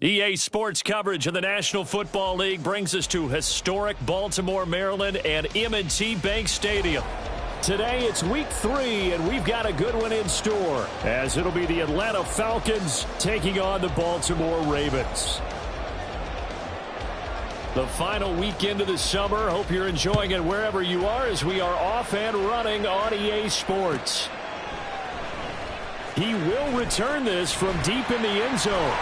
EA Sports coverage of the National Football League brings us to historic Baltimore, Maryland and M&T Bank Stadium. Today it's week 3, and we've got a good one in store, as it'll be the Atlanta Falcons taking on the Baltimore Ravens. The final weekend of the summer. Hope you're enjoying it wherever you are, as we are off and running on EA Sports. He will return this from deep in the end zone.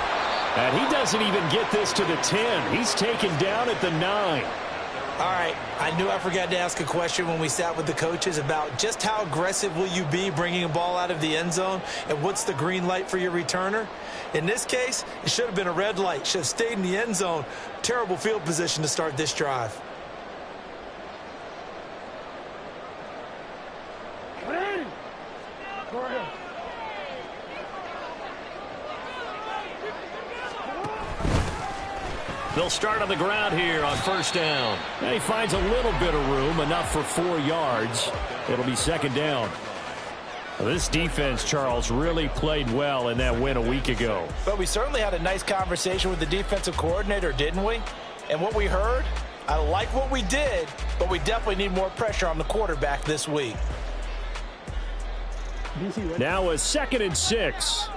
And he doesn't even get this to the 10. He's taken down at the 9. All right, I knew I forgot to ask a question when we sat with the coaches about just how aggressive will you be bringing a ball out of the end zone, and what's the green light for your returner? In this case, it should have been a red light. Should have stayed in the end zone. Terrible field position to start this drive. They'll start on the ground here on first down. And he finds a little bit of room, enough for 4 yards. It'll be second down. Well, this defense, Charles, really played well in that win a week ago. But we certainly had a nice conversation with the defensive coordinator, didn't we? And what we heard, I like what we did, but we definitely need more pressure on the quarterback this week. Now a 2nd and 6.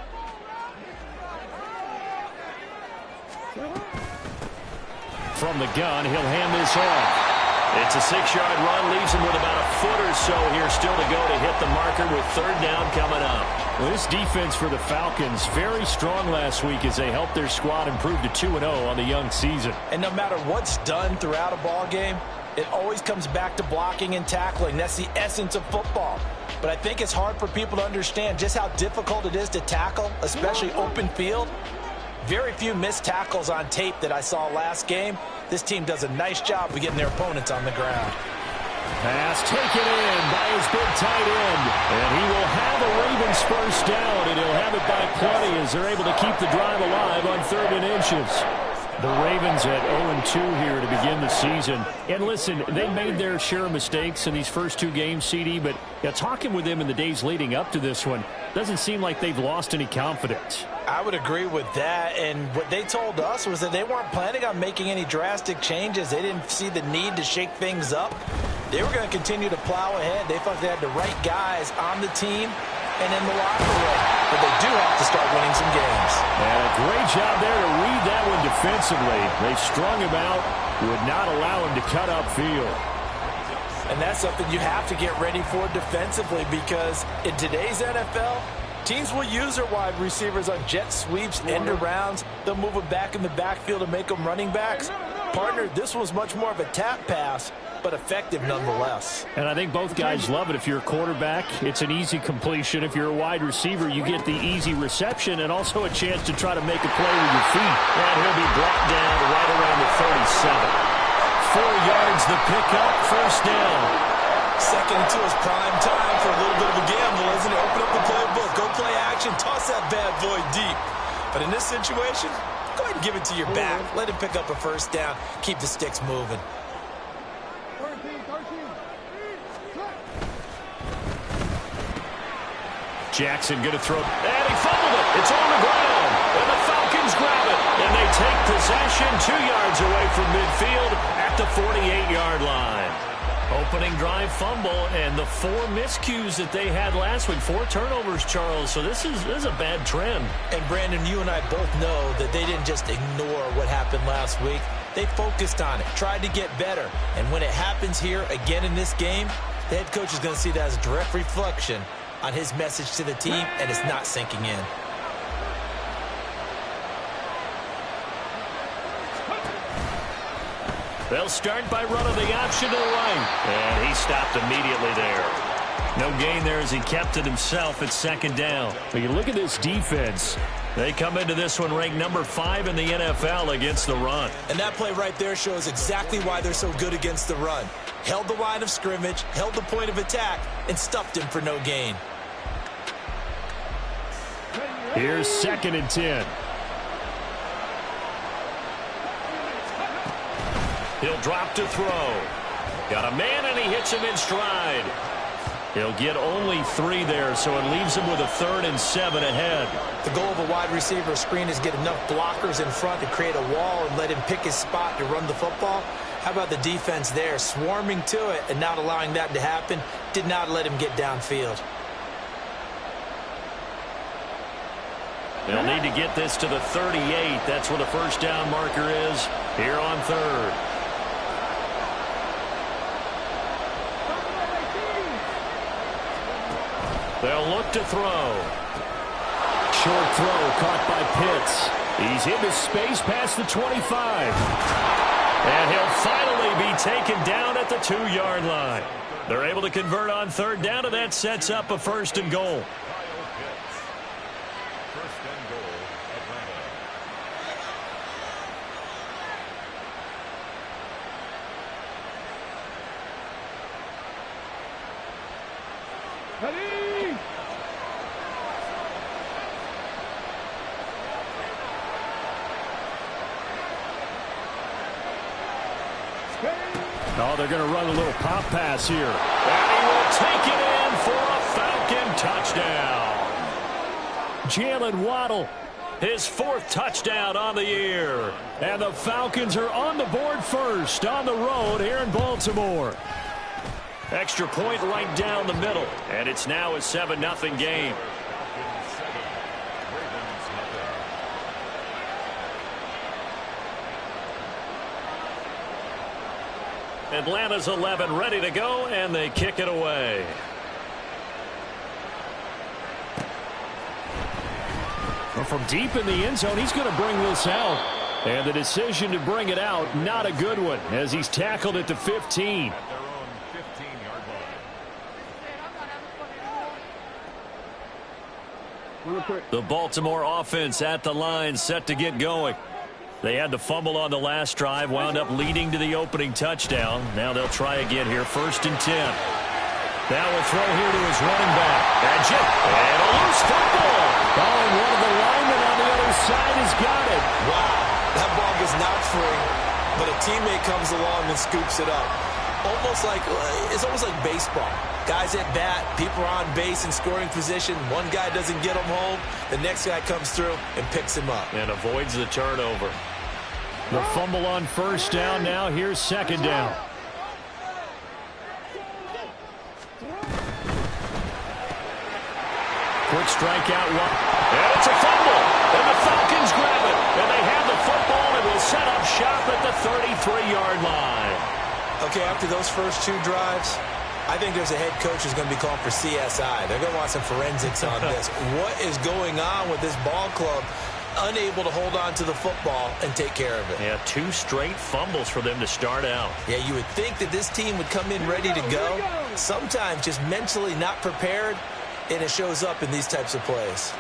From the gun, he'll hand this off. It's a 6-yard run, leaves him with about a foot or so here still to go to hit the marker with third down coming up. Well, this defense for the Falcons, very strong last week as they helped their squad improve to 2-0 on the young season. And no matter what's done throughout a ball game, it always comes back to blocking and tackling. That's the essence of football. But I think it's hard for people to understand just how difficult it is to tackle, especially open field. Very few missed tackles on tape that I saw last game. This team does a nice job of getting their opponents on the ground. Pass taken in by his big tight end. And he will have a Ravens first down, and he'll have it by plenty as they're able to keep the drive alive on 3rd and inches. The Ravens at 0-2 here to begin the season. And listen, they made their share of mistakes in these first 2 games, CD, but talking with them in the days leading up to this one, doesn't seem like they've lost any confidence. I would agree with that, and what they told us was that they weren't planning on making any drastic changes. They didn't see the need to shake things up. They were going to continue to plow ahead. They thought they had the right guys on the team and in the locker room, but they do have to start winning some games. And a great job there to read that one defensively. They strung him out, would not allow him to cut upfield. And that's something you have to get ready for defensively, because in today's NFL, teams will use their wide receivers on jet sweeps, end arounds. They'll move them back in the backfield to make them running backs. Partner, this was much more of a tap pass, but effective nonetheless. And I think both guys love it. If you're a quarterback, it's an easy completion. If you're a wide receiver, you get the easy reception and also a chance to try to make a play with your feet. And he'll be brought down right around the 37. 4 yards the pickup, first down. 2nd and 2 is prime time for a little bit of a gamble, isn't it? Open up the playbook, go play action, toss that bad boy deep. But in this situation, go ahead and give it to your back. Let him pick up a first down, keep the sticks moving. Jackson going to throw, and he fumbled it. It's on the ground, and the Falcons grab it, and they take possession 2 yards away from midfield at the 48-yard line. Opening drive fumble, and the 4 miscues that they had last week, 4 turnovers, Charles. So this is a bad trend. And Brandon, you and I both know that they didn't just ignore what happened last week. They focused on it, tried to get better. And when it happens here again in this game, the head coach is going to see that as a direct reflection on his message to the team, and it's not sinking in. They'll start by running the option to the right. And he stopped immediately there. No gain there as he kept it himself at 2nd down. But you look at this defense. They come into this one ranked number 5 in the NFL against the run. And that play right there shows exactly why they're so good against the run. Held the line of scrimmage, held the point of attack, and stuffed him for no gain. Here's 2nd and 10. He'll drop to throw. Got a man, and he hits him in stride. He'll get only 3 there, so it leaves him with a 3rd and 7 ahead. The goal of a wide receiver screen is get enough blockers in front to create a wall and let him pick his spot to run the football. How about the defense there, swarming to it and not allowing that to happen? Did not let him get downfield. They'll need to get this to the 38. That's where the first down marker is here on 3rd. They'll look to throw. Short throw caught by Pitts. He's into space past the 25. And he'll finally be taken down at the 2-yard line. They're able to convert on 3rd down, and that sets up a 1st and goal. Oh, they're going to run a little pop pass here. And he will take it in for a Falcon touchdown. Jalen Waddle, his 4th touchdown on the year. And the Falcons are on the board first on the road here in Baltimore. Extra point right down the middle. And it's now a 7-0 game. Atlanta's 11 ready to go, and they kick it away. Well, from deep in the end zone, he's going to bring this out. And the decision to bring it out, not a good one, as he's tackled at the 15. The Baltimore offense at the line, set to get going. They had the fumble on the last drive, wound up leading to the opening touchdown. Now they'll try again here, 1st and 10. Now we'll throw here to his running back. And a loose football. Oh, and one of the linemen on the other side has got it. Wow, that ball gets knocked free, but a teammate comes along and scoops it up. It's almost like baseball. Guys at bat, people are on base in scoring position. One guy doesn't get him home. The next guy comes through and picks him up. And avoids the turnover. The fumble on 1st down. Now here's 2nd down. Quick strikeout. And it's a fumble. And the Falcons grab it. And they have the football and will set up shop at the 33-yard line. Okay, after those first 2 drives, I think there's a head coach who's going to be calling for CSI. They're going to want some forensics on this. What is going on with this ball club? Unable to hold on to the football and take care of it. Yeah, 2 straight fumbles for them to start out. Yeah, you would think that this team would come in ready to go. Sometimes just mentally not prepared, and it shows up in these types of plays.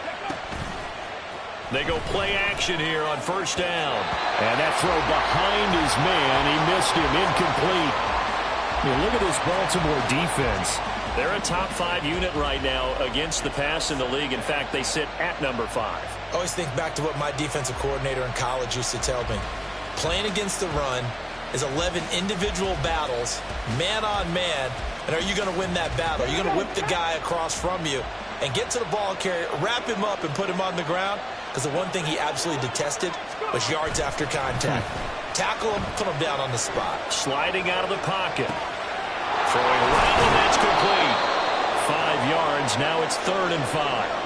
They go play action here on 1st down. And that throw behind his man. He missed him. Incomplete. Look at this Baltimore defense. They're a top 5 unit right now against the pass in the league. In fact, they sit at number 5. I always think back to what my defensive coordinator in college used to tell me. Playing against the run is 11 individual battles, man on man. And are you going to win that battle? Are you going to whip the guy across from you and get to the ball carrier, wrap him up, and put him on the ground? Because the one thing he absolutely detested was yards after contact. Tackle him, put him down on the spot. Sliding out of the pocket. Throwing around, and that's complete. 5 yards. Now it's 3rd and 5.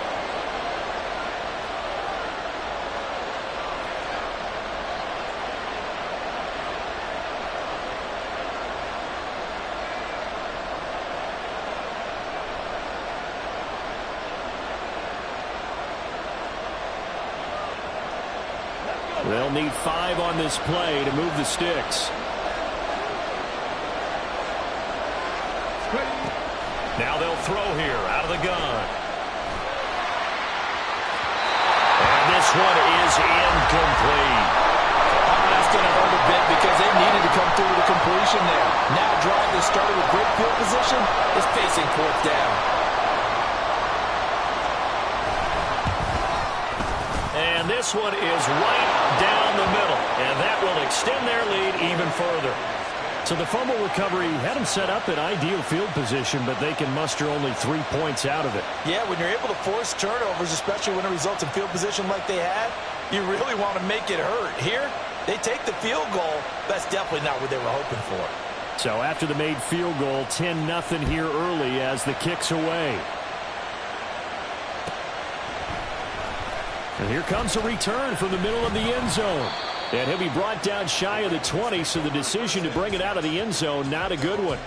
They'll need 5 on this play to move the sticks. Now they'll throw here out of the gun. And this one is incomplete. That's going to hurt a bit because they needed to come through with a completion there. Now drive that started with great field position is facing 4th down. And this one is right down the middle. And that will extend their lead even further. So the fumble recovery had them set up in ideal field position, but they can muster only 3 points out of it. Yeah, when you're able to force turnovers, especially when it results in field position like they had, you really want to make it hurt. Here, they take the field goal. That's definitely not what they were hoping for. So after the made field goal, 10-0 here early as the kick's away. And here comes a return from the middle of the end zone. And he'll be brought down shy of the 20, so the decision to bring it out of the end zone, not a good one.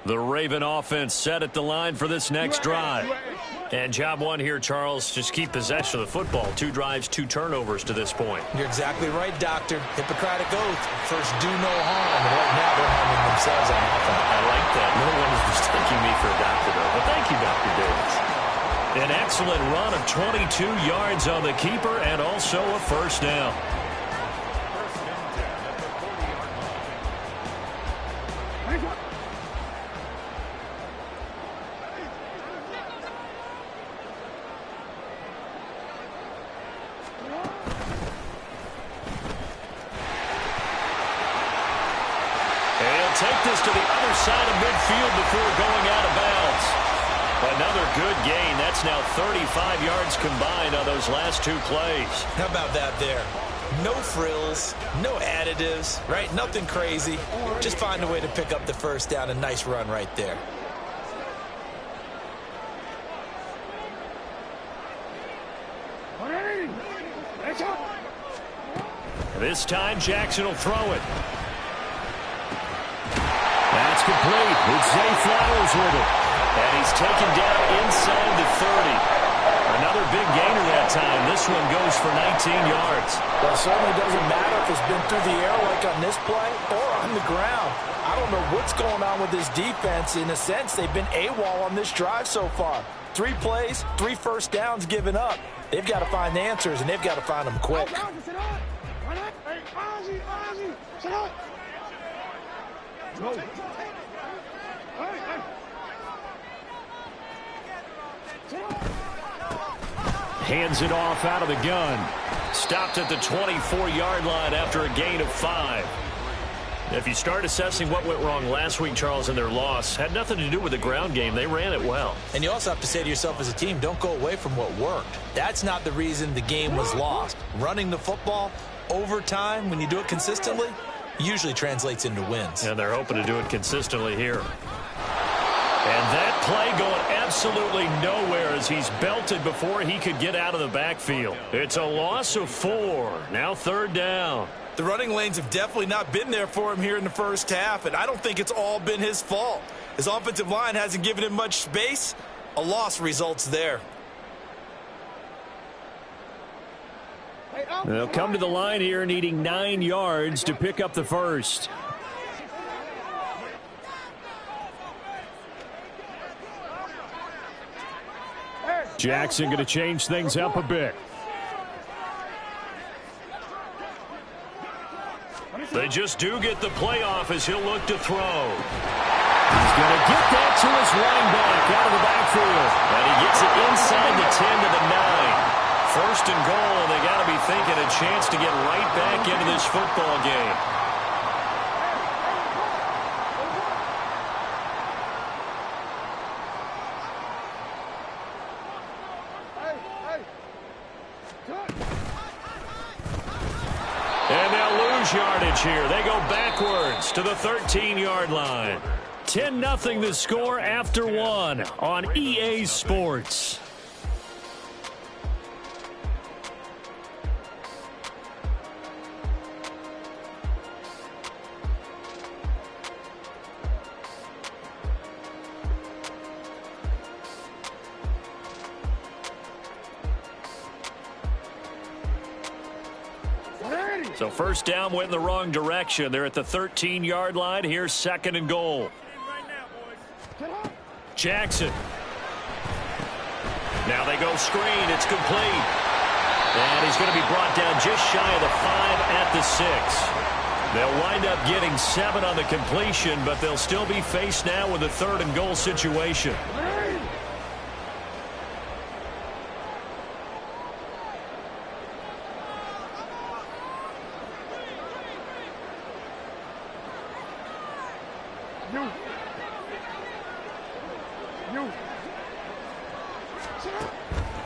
The Raven offense set at the line for this next drive. And job one here, Charles, just keep possession of the football. 2 drives, 2 turnovers to this point. You're exactly right, Doctor. Hippocratic oath. First, do no harm. And right now, they're harming themselves on offense. I like that. No one is mistaking me for a doctor, though. But thank you, Dr. Davis. An excellent run of 22 yards on the keeper and also a first down. Take this to the other side of midfield before going out of bounds. Another good gain. That's now 35 yards combined on those last 2 plays. How about that there? No frills, no additives, right? Nothing crazy. Just find a way to pick up the first down. A nice run right there. This time, Jackson will throw it. That's complete. It's Zay Flowers with it. And he's taken down inside the 30. Another big gainer that time. This one goes for 19 yards. Well, it certainly doesn't matter if it's been through the air like on this play or on the ground. I don't know what's going on with this defense. In a sense, they've been AWOL on this drive so far. 3 plays, 3 first downs given up. They've got to find the answers, and they've got to find them quick. Hands it off out of the gun. Stopped at the 24-yard line after a gain of 5. If you start assessing what went wrong last week, Charles, in their loss, had nothing to do with the ground game. They ran it well. And you also have to say to yourself as a team, don't go away from what worked. That's not the reason the game was lost. Running the football over time, when you do it consistently, usually translates into wins. And they're hoping to do it consistently here. And that play going absolutely nowhere as he's belted before he could get out of the backfield. It's a loss of 4. Now 3rd down. The running lanes have definitely not been there for him here in the first half, and I don't think it's all been his fault. His offensive line hasn't given him much space. A loss results there. They'll come to the line here needing 9 yards to pick up the first. Jackson going to change things up a bit. They just do get the playoff as he'll look to throw. He's going to get that to his running back out of the backfield. And he gets it inside the 10 to the 9. First and goal, and they got to be thinking a chance to get right back into this football game. And they'll lose yardage here. They go backwards to the 13-yard line. 10-0 the score after 1 on EA Sports. So first down went in the wrong direction. They're at the 13-yard line. Here's 2nd and goal. Jackson. Now they go screen. It's complete. And he's going to be brought down just shy of the 5 at the 6. They'll wind up getting 7 on the completion, but they'll still be faced now with a 3rd and goal situation.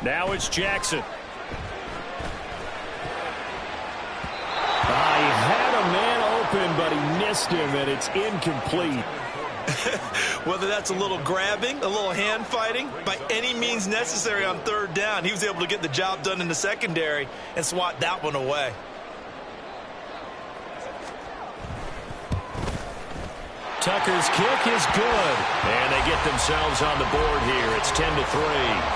Now it's Jackson. He had a man open, but he missed him, and it's incomplete. Whether that's a little grabbing, a little hand fighting, by any means necessary on 3rd down, he was able to get the job done in the secondary and swat that one away. Tucker's kick is good, and they get themselves on the board here. It's 10-3.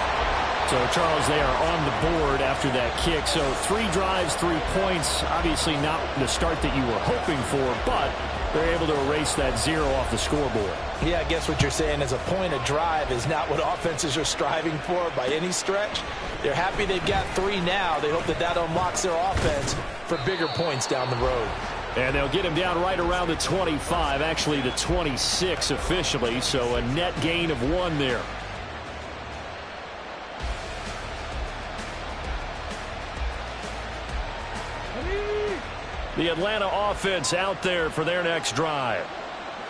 So, Charles, they are on the board after that kick. So 3 drives, 3 points. Obviously not the start that you were hoping for, but they're able to erase that 0 off the scoreboard. Yeah, I guess what you're saying is a point of drive is not what offenses are striving for by any stretch. They're happy they've got 3 now. They hope that that unlocks their offense for bigger points down the road. And they'll get him down right around the 25, actually the 26 officially, so a net gain of 1 there. The Atlanta offense out there for their next drive.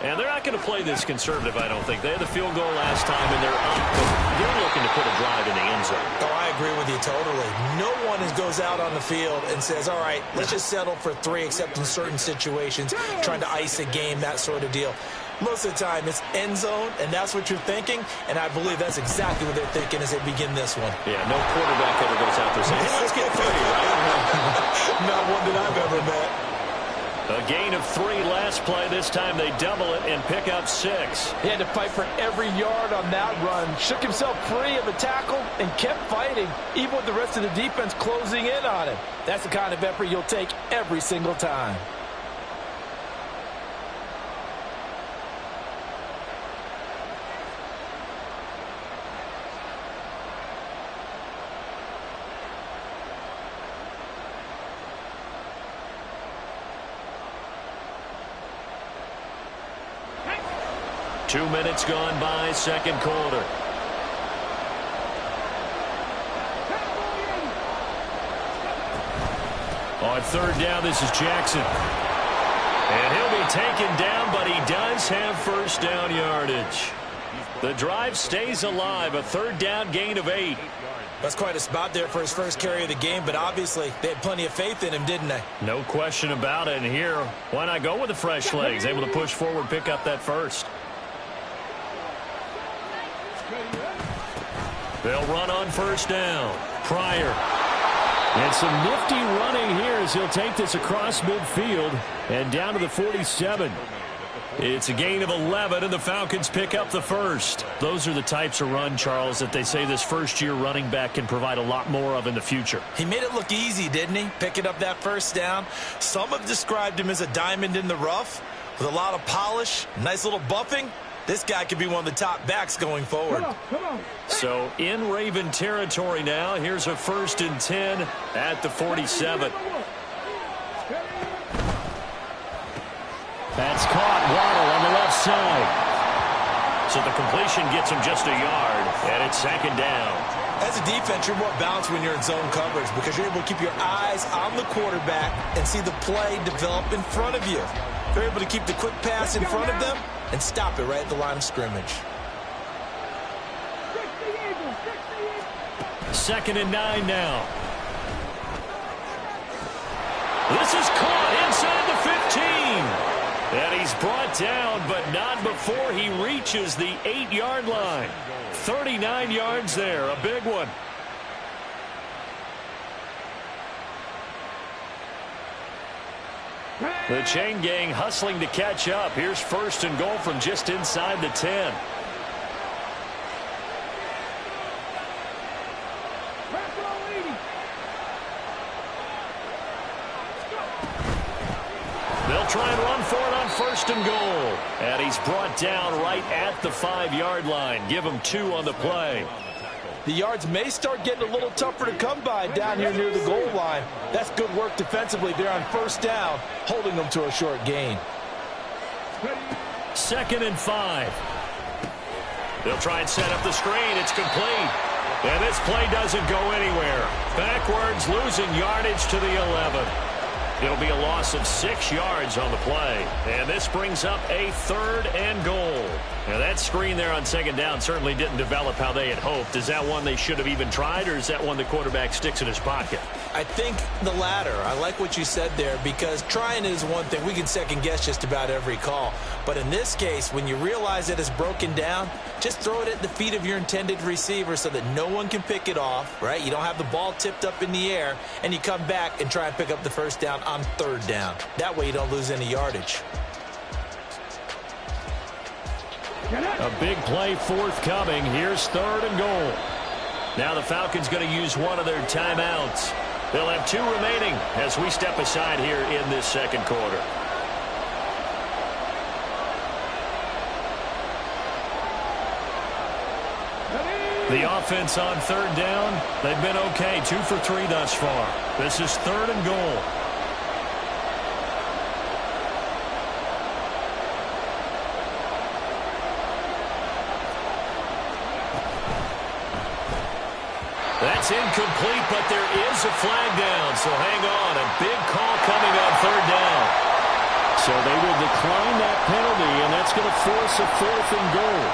And they're not going to play this conservative, I don't think. They had the field goal last time, and they're up. But they're looking to put a drive in the end zone. Oh, I agree with you totally. No one goes out on the field and says, all right, let's just settle for 3, except in certain situations, trying to ice a game, that sort of deal. Most of the time, it's end zone, and that's what you're thinking. And I believe that's exactly what they're thinking as they begin this one. Yeah, no quarterback ever goes out there saying, hey, let's get 30, right? Not one that I've ever met. A gain of 3 last play. This time they double it and pick up 6. He had to fight for every yard on that run. Shook himself free of a tackle and kept fighting, even with the rest of the defense closing in on him. That's the kind of effort you'll take every single time. Two minutes gone by, second quarter. On 3rd down, this is Jackson. And he'll be taken down, but he does have first down yardage. The drive stays alive, a 3rd down gain of 8. That's quite a spot there for his first carry of the game, but obviously they had plenty of faith in him, didn't they? No question about it. And here, why not go with the fresh legs? Able to push forward, pick up that first. They'll run on first down. Pryor. And some nifty running here as he'll take this across midfield and down to the 47. It's a gain of 11, and the Falcons pick up the first. Those are the types of run, Charles, that they say this first-year running back can provide a lot more of in the future. He made it look easy, didn't he? Picking up that first down. Some have described him as a diamond in the rough with a lot of polish, nice little buffing. This guy could be one of the top backs going forward. Come on. So in Raven territory now. Here's a 1st and 10 at the 47. That's caught. Waddle on the left side. So the completion gets him just a yard, and it's 2nd down. As a defense, you're more balanced when you're in zone coverage because you're able to keep your eyes on the quarterback and see the play develop in front of you. They're able to keep the quick pass in front of them and stop it right at the line of scrimmage. 2nd and 9 now. This is caught inside the 15. And he's brought down, but not before he reaches the 8-yard line. 39 yards there, a big one. The chain gang hustling to catch up. Here's 1st and goal from just inside the 10. They'll try and run for it on 1st and goal. And he's brought down right at the 5-yard line. Give him 2 on the play. The yards may start getting a little tougher to come by down here near the goal line. That's good work defensively there on first down, holding them to a short gain. 2nd and 5. They'll try and set up the screen. It's complete. And this play doesn't go anywhere. Backwards, losing yardage to the 11. It'll be a loss of 6 yards on the play. And this brings up a 3rd and goal. Now that screen there on 2nd down certainly didn't develop how they had hoped. Is that one they should have even tried, or is that one the quarterback sticks in his pocket? I think the latter. I like what you said there, because trying is one thing. We can second guess just about every call. But in this case, when you realize that it's broken down, just throw it at the feet of your intended receiver so that no one can pick it off, right? You don't have the ball tipped up in the air, and you come back and try and pick up the first down on 3rd down. That way you don't lose any yardage. A big play forthcoming. Here's 3rd and goal. Now the Falcons going to use one of their timeouts. They'll have 2 remaining as we step aside here in this 2nd quarter. The offense on 3rd down, they've been okay. 2 for 3 thus far. This is 3rd and goal. That's incomplete, but there is a flag down, so hang on. A big call coming on 3rd down. So they will decline that penalty, and that's going to force a 4th and goal.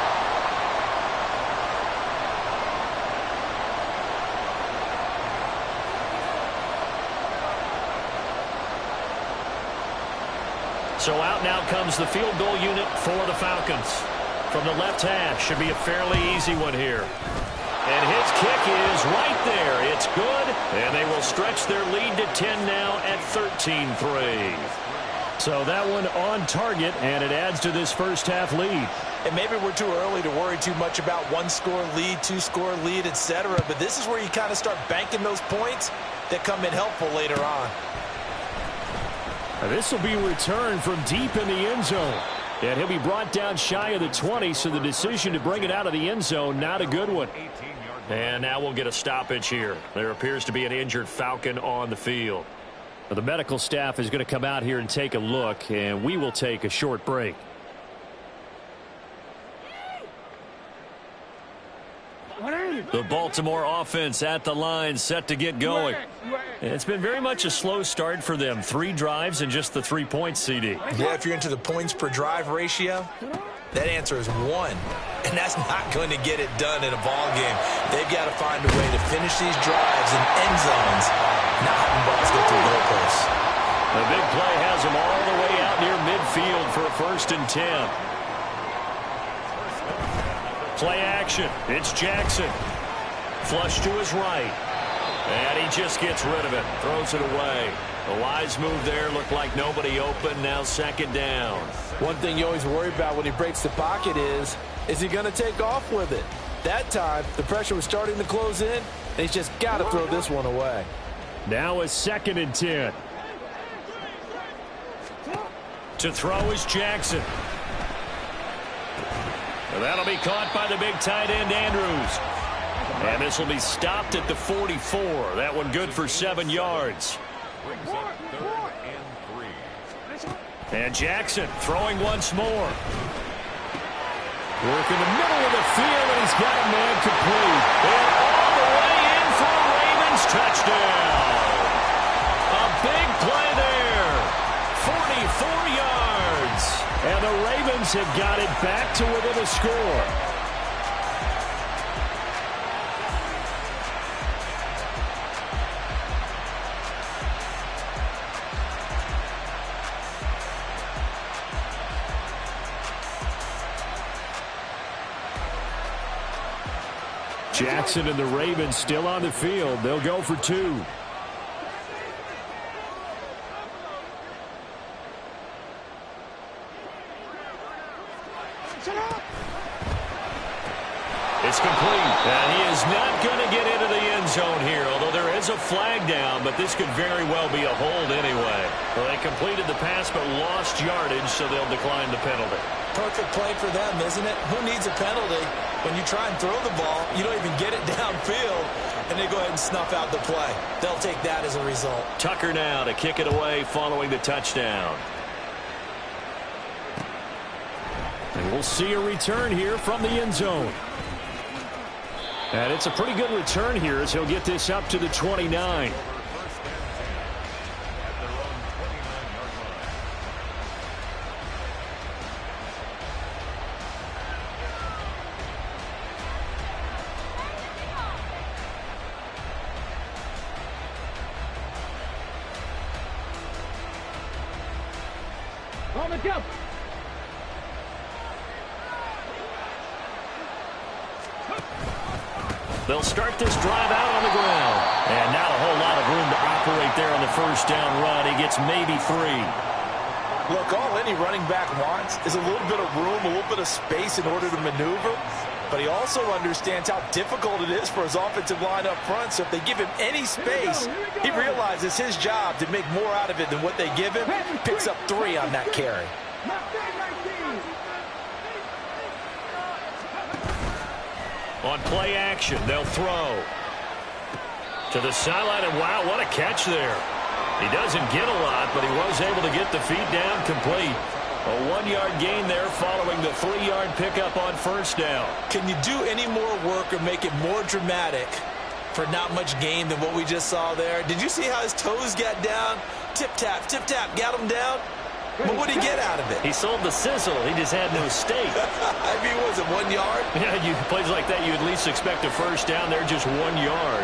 So out now comes the field goal unit for the Falcons. From the left hash, should be a fairly easy one here. And his kick is right there. It's good, and they will stretch their lead to 10 now at 13-3. So that one on target, and it adds to this first half lead. And maybe we're too early to worry too much about 1-score lead, 2-score lead, etc. But this is where you kind of start banking those points that come in helpful later on. This will be returned from deep in the end zone. And he'll be brought down shy of the 20, so the decision to bring it out of the end zone, not a good one. And now we'll get a stoppage here. There appears to be an injured Falcon on the field. Well, the medical staff is going to come out here and take a look, and we will take a short break. The Baltimore offense at the line, set to get going. It's been very much a slow start for them. 3 drives and just the 3 points, CD. Yeah, if you're into the points per drive ratio, that answer is 1. And that's not going to get it done in a ball game. They've got to find a way to finish these drives in end zones, not having balls go through goalposts. The big play has them all the way out near midfield for a 1st and 10. Play action. It's Jackson. Flush to his right. And he just gets rid of it. Throws it away. A wise move there. Looked like nobody open. Now 2nd down. One thing you always worry about when he breaks the pocket is he going to take off with it? That time, the pressure was starting to close in, and he's just got to throw this one away. Now a 2nd and 10. To throw is Jackson. And that'll be caught by the big tight end, Andrews. And this will be stopped at the 44. That one good for 7 yards. And Jackson throwing once more. Work in the middle of the field, and he's got a man complete. And all the way in for a Ravens touchdown. A big play there. 44 yards. And the Ravens have got it back to within a score. Jackson and the Ravens still on the field. They'll go for 2. It's complete. And he is not going to get into the end zone here, although there is a flag down, but this could very well be a hold anyway. Well, they completed the pass but lost yardage, so they'll decline the penalty. Perfect play for them, isn't it? Who needs a penalty when you try and throw the ball, you don't even get it downfield, and they go ahead and snuff out the play. They'll take that as a result. Tucker now to kick it away following the touchdown. And we'll see a return here from the end zone. And it's a pretty good return here as he'll get this up to the 29. On the jump. They'll start this drive out on the ground. And not a whole lot of room to operate there on the first down run. He gets maybe 3. Look, all any running back wants is a little bit of room, a little bit of space in order to maneuver. But he also understands how difficult it is for his offensive line up front. So if they give him any space, he realizes his job to make more out of it than what they give him. Picks up 3 on that carry. On play action, they'll throw to the sideline, and wow, what a catch there. He doesn't get a lot, but he was able to get the feet down complete. A 1-yard gain there following the 3-yard pickup on first down. Can you do any more work or make it more dramatic for not much gain than what we just saw there? Did you see how his toes got down? Tip-tap, got him down. But what did he get out of it? He sold the sizzle. He just had no steak. I mean, was it 1 yard? Yeah, plays like that, you at least expect a first down. They're just 1 yard.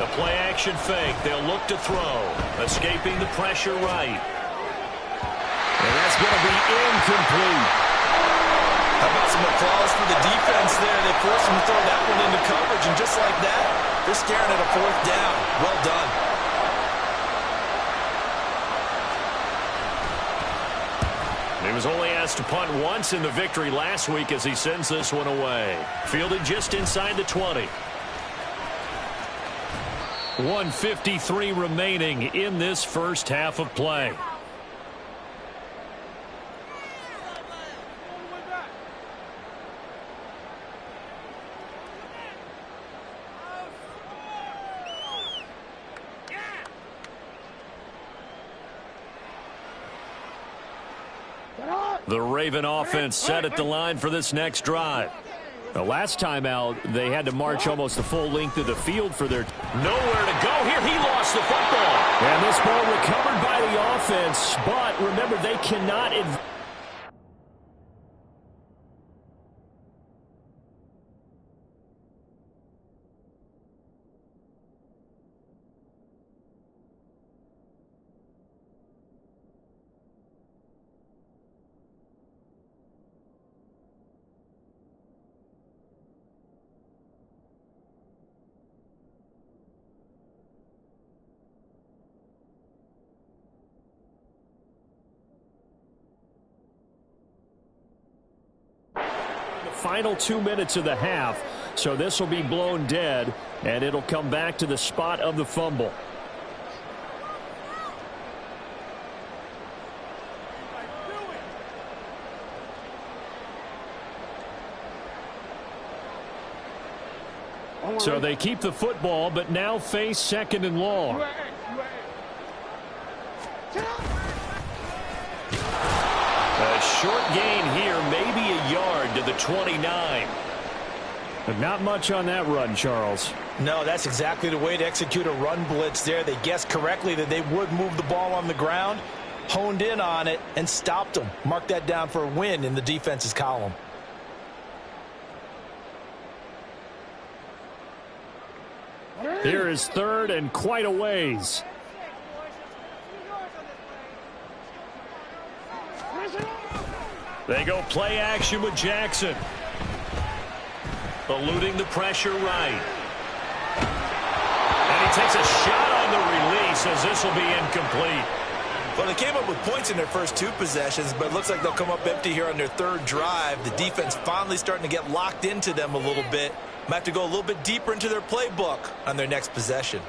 The play-action fake. They'll look to throw. Escaping the pressure right. And that's going to be incomplete. How about some applause for the defense there? They forced him to throw that one into coverage, and just like that, they're staring at a 4th down. Well done. He was only asked to punt once in the victory last week as he sends this one away. Fielded just inside the 20. 1:53 remaining in this first half of play. The Raven offense set at the line for this next drive. The last time out, they had to march almost the full length of the field for their... Nowhere to go here. He lost the football. And this ball recovered by the offense. But remember, they cannot... Final 2 minutes of the half, so this will be blown dead, and it'll come back to the spot of the fumble. So they keep the football, but now face 2nd and long. A short gain here, maybe a yard to the 29. But not much on that run, Charles. No, that's exactly the way to execute a run blitz there. They guessed correctly that they would move the ball on the ground, honed in on it, and stopped them. Mark that down for a win in the defense's column. Here is 3rd and quite a ways. They go play action with Jackson. Eluding the pressure right. And he takes a shot on the release as this will be incomplete. Well, they came up with points in their first 2 possessions, but it looks like they'll come up empty here on their 3rd drive. The defense finally starting to get locked into them a little bit. Might have to go a little bit deeper into their playbook on their next possession.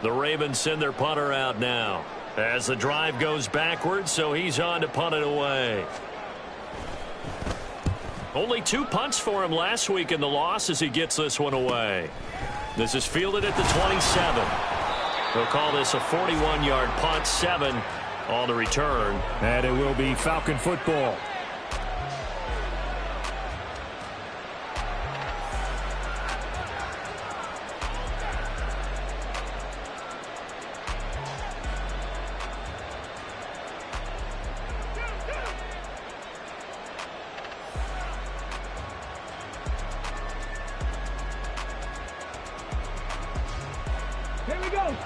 The Ravens send their punter out now as the drive goes backwards, so he's on to punt it away. Only 2 punts for him last week in the loss as he gets this one away. This is fielded at the 27. They'll call this a 41-yard punt, 7 on the return. And it will be Falcon football.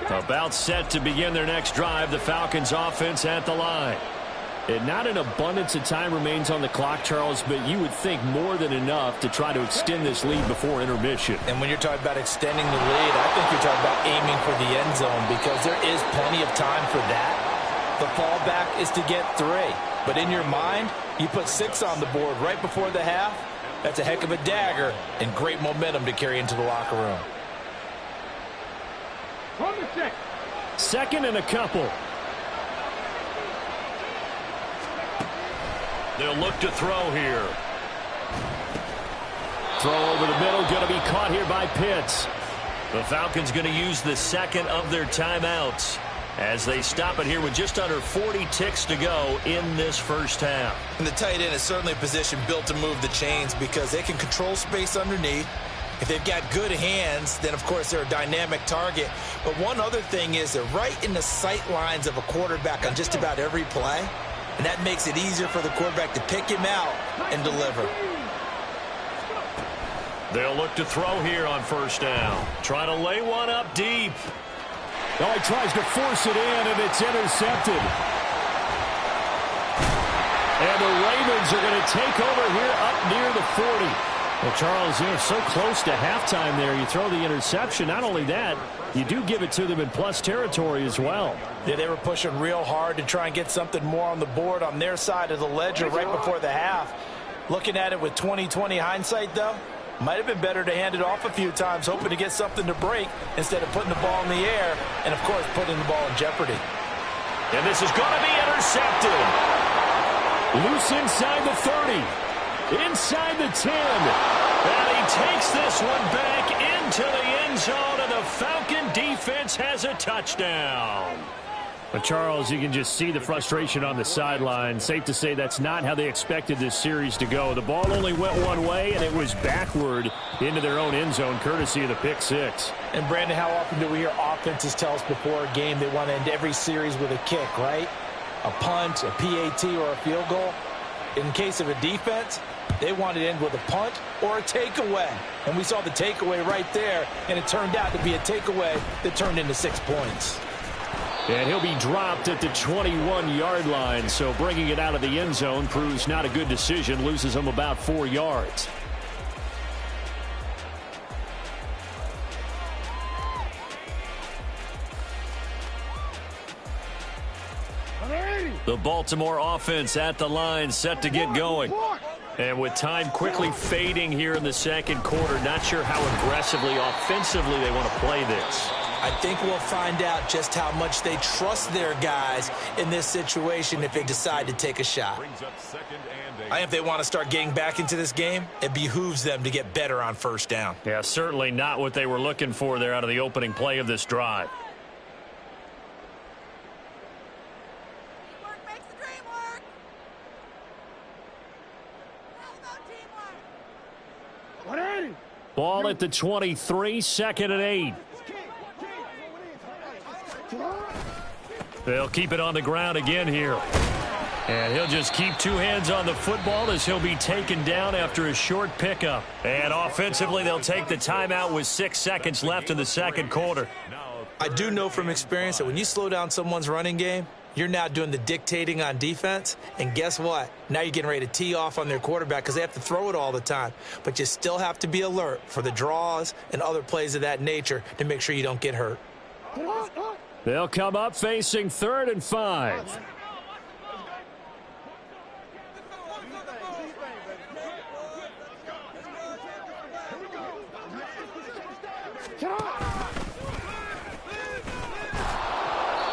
About set to begin their next drive, the Falcons offense at the line. And not an abundance of time remains on the clock, Charles, but you would think more than enough to try to extend this lead before intermission. And when you're talking about extending the lead, I think you're talking about aiming for the end zone because there is plenty of time for that. The fallback is to get 3. But in your mind, you put 6 on the board right before the half. That's a heck of a dagger and great momentum to carry into the locker room. 2nd and a couple. They'll look to throw here. Throw over the middle, going to be caught here by Pitts. The Falcons going to use the 2nd of their timeouts as they stop it here with just under 40 ticks to go in this first half. And the tight end is certainly a position built to move the chains because they can control space underneath. If they've got good hands, then, of course, they're a dynamic target. But one other thing is they're right in the sight lines of a quarterback on just about every play. And that makes it easier for the quarterback to pick him out and deliver. They'll look to throw here on first down. Trying to lay one up deep. Oh, he tries to force it in, and it's intercepted. And the Ravens are going to take over here up near the 40. Well, Charles, you're so close to halftime there. You throw the interception. Not only that, you do give it to them in plus territory as well. Yeah, they were pushing real hard to try and get something more on the board on their side of the ledger right before the half. Looking at it with 20/20 hindsight, though, might have been better to hand it off a few times, hoping to get something to break instead of putting the ball in the air and, of course, putting the ball in jeopardy. And this is going to be intercepted. Loose inside the 30. Inside the 10. And he takes this one back into the end zone, and the Falcon defense has a touchdown. But Charles, you can just see the frustration on the sideline. Safe to say that's not how they expected this series to go. The ball only went one way, and it was backward into their own end zone, courtesy of the pick 6. And, Brandon, how often do we hear offenses tell us before a game they want to end every series with a kick, right? A punt, a PAT, or a field goal. In case of a defense, they wanted to end with a punt or a takeaway. And we saw the takeaway right there, and it turned out to be a takeaway that turned into 6 points. And he'll be dropped at the 21-yard line, so bringing it out of the end zone proves not a good decision, loses him about 4 yards. The Baltimore offense at the line, set to get going. And with time quickly fading here in the second quarter, not sure how aggressively, offensively they want to play this. I think we'll find out just how much they trust their guys in this situation if they decide to take a shot. I think if they want to start getting back into this game, it behooves them to get better on first down. Yeah, certainly not what they were looking for there out of the opening play of this drive. Ball at the 23, 2nd and 8. They'll keep it on the ground again here. And he'll just keep 2 hands on the football as he'll be taken down after a short pickup. And offensively, they'll take the timeout with 6 seconds left in the second quarter. I do know from experience that when you slow down someone's running game, you're now doing the dictating on defense. And guess what? Now you're getting ready to tee off on their quarterback because they have to throw it all the time. But you still have to be alert for the draws and other plays of that nature to make sure you don't get hurt. They'll come up facing 3rd and 5.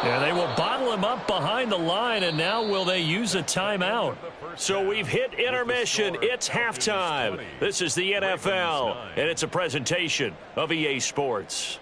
Yeah, they will bottle him up behind the line, and now will they use a timeout? So we've hit intermission. It's halftime. This is the NFL, and it's a presentation of EA Sports.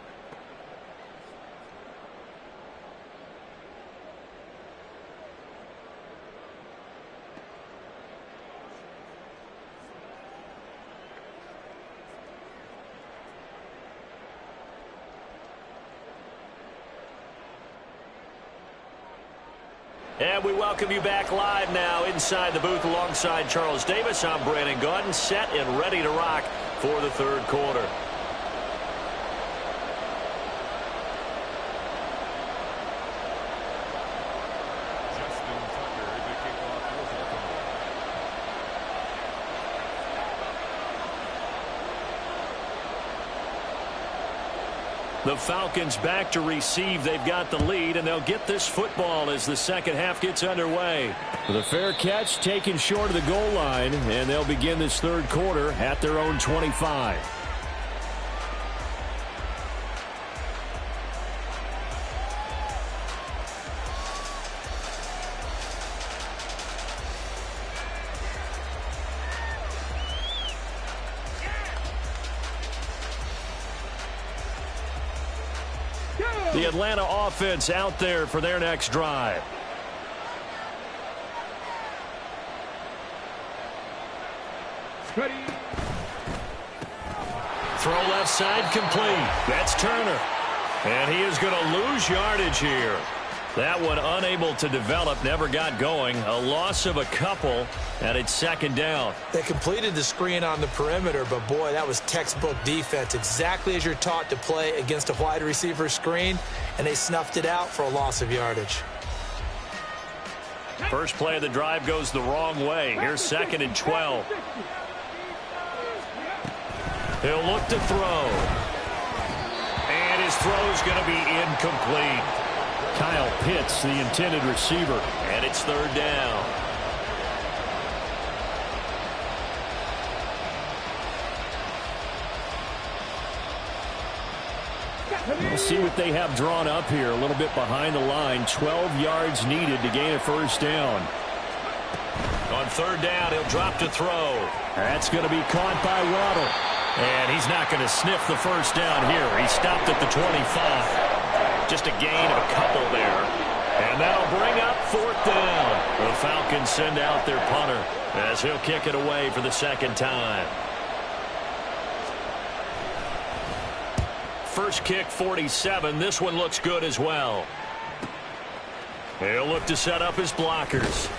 And we welcome you back live now inside the booth alongside Charles Davis. I'm Brandon Gaudin, set and ready to rock for the 3rd quarter. The Falcons back to receive. They've got the lead, and they'll get this football as the second half gets underway. The fair catch taken short of the goal line, and they'll begin this 3rd quarter at their own 25. The Atlanta offense out there for their next drive. Ready. Throw left side complete. That's Turner. And he is going to lose yardage here. That one unable to develop, never got going. A loss of a couple, and it's 2nd down. They completed the screen on the perimeter, but boy, that was textbook defense. Exactly as you're taught to play against a wide receiver screen, and they snuffed it out for a loss of yardage. First play of the drive goes the wrong way. Here's 2nd and 12. He'll look to throw. And his throw is going to be incomplete. Kyle Pitts, the intended receiver. And it's 3rd down. We'll see what they have drawn up here. A little bit behind the line. 12 yards needed to gain a 1st down. On 3rd down, he'll drop to throw. That's going to be caught by Waddle. And he's not going to sniff the 1st down here. He stopped at the 25. Just a gain of a couple there. And that'll bring up 4th down. The Falcons send out their punter as he'll kick it away for the 2nd time. First kick, 47. This one looks good as well. He'll look to set up his blockers.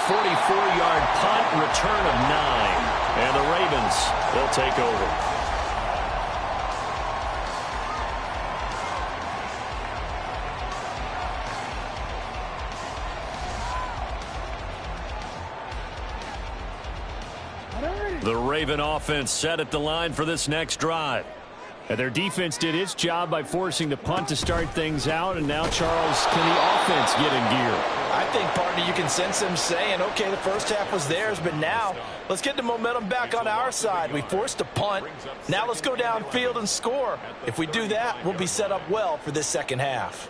44-yard punt, return of 9. And the Ravens will take over. The Raven offense set at the line for this next drive. And their defense did its job by forcing the punt to start things out. And now, Charles, can the offense get in gear? I think, partner, you can sense them saying, okay, the first half was theirs, but now let's get the momentum back on our side. We forced a punt. Now let's go downfield and score. If we do that, we'll be set up well for this second half.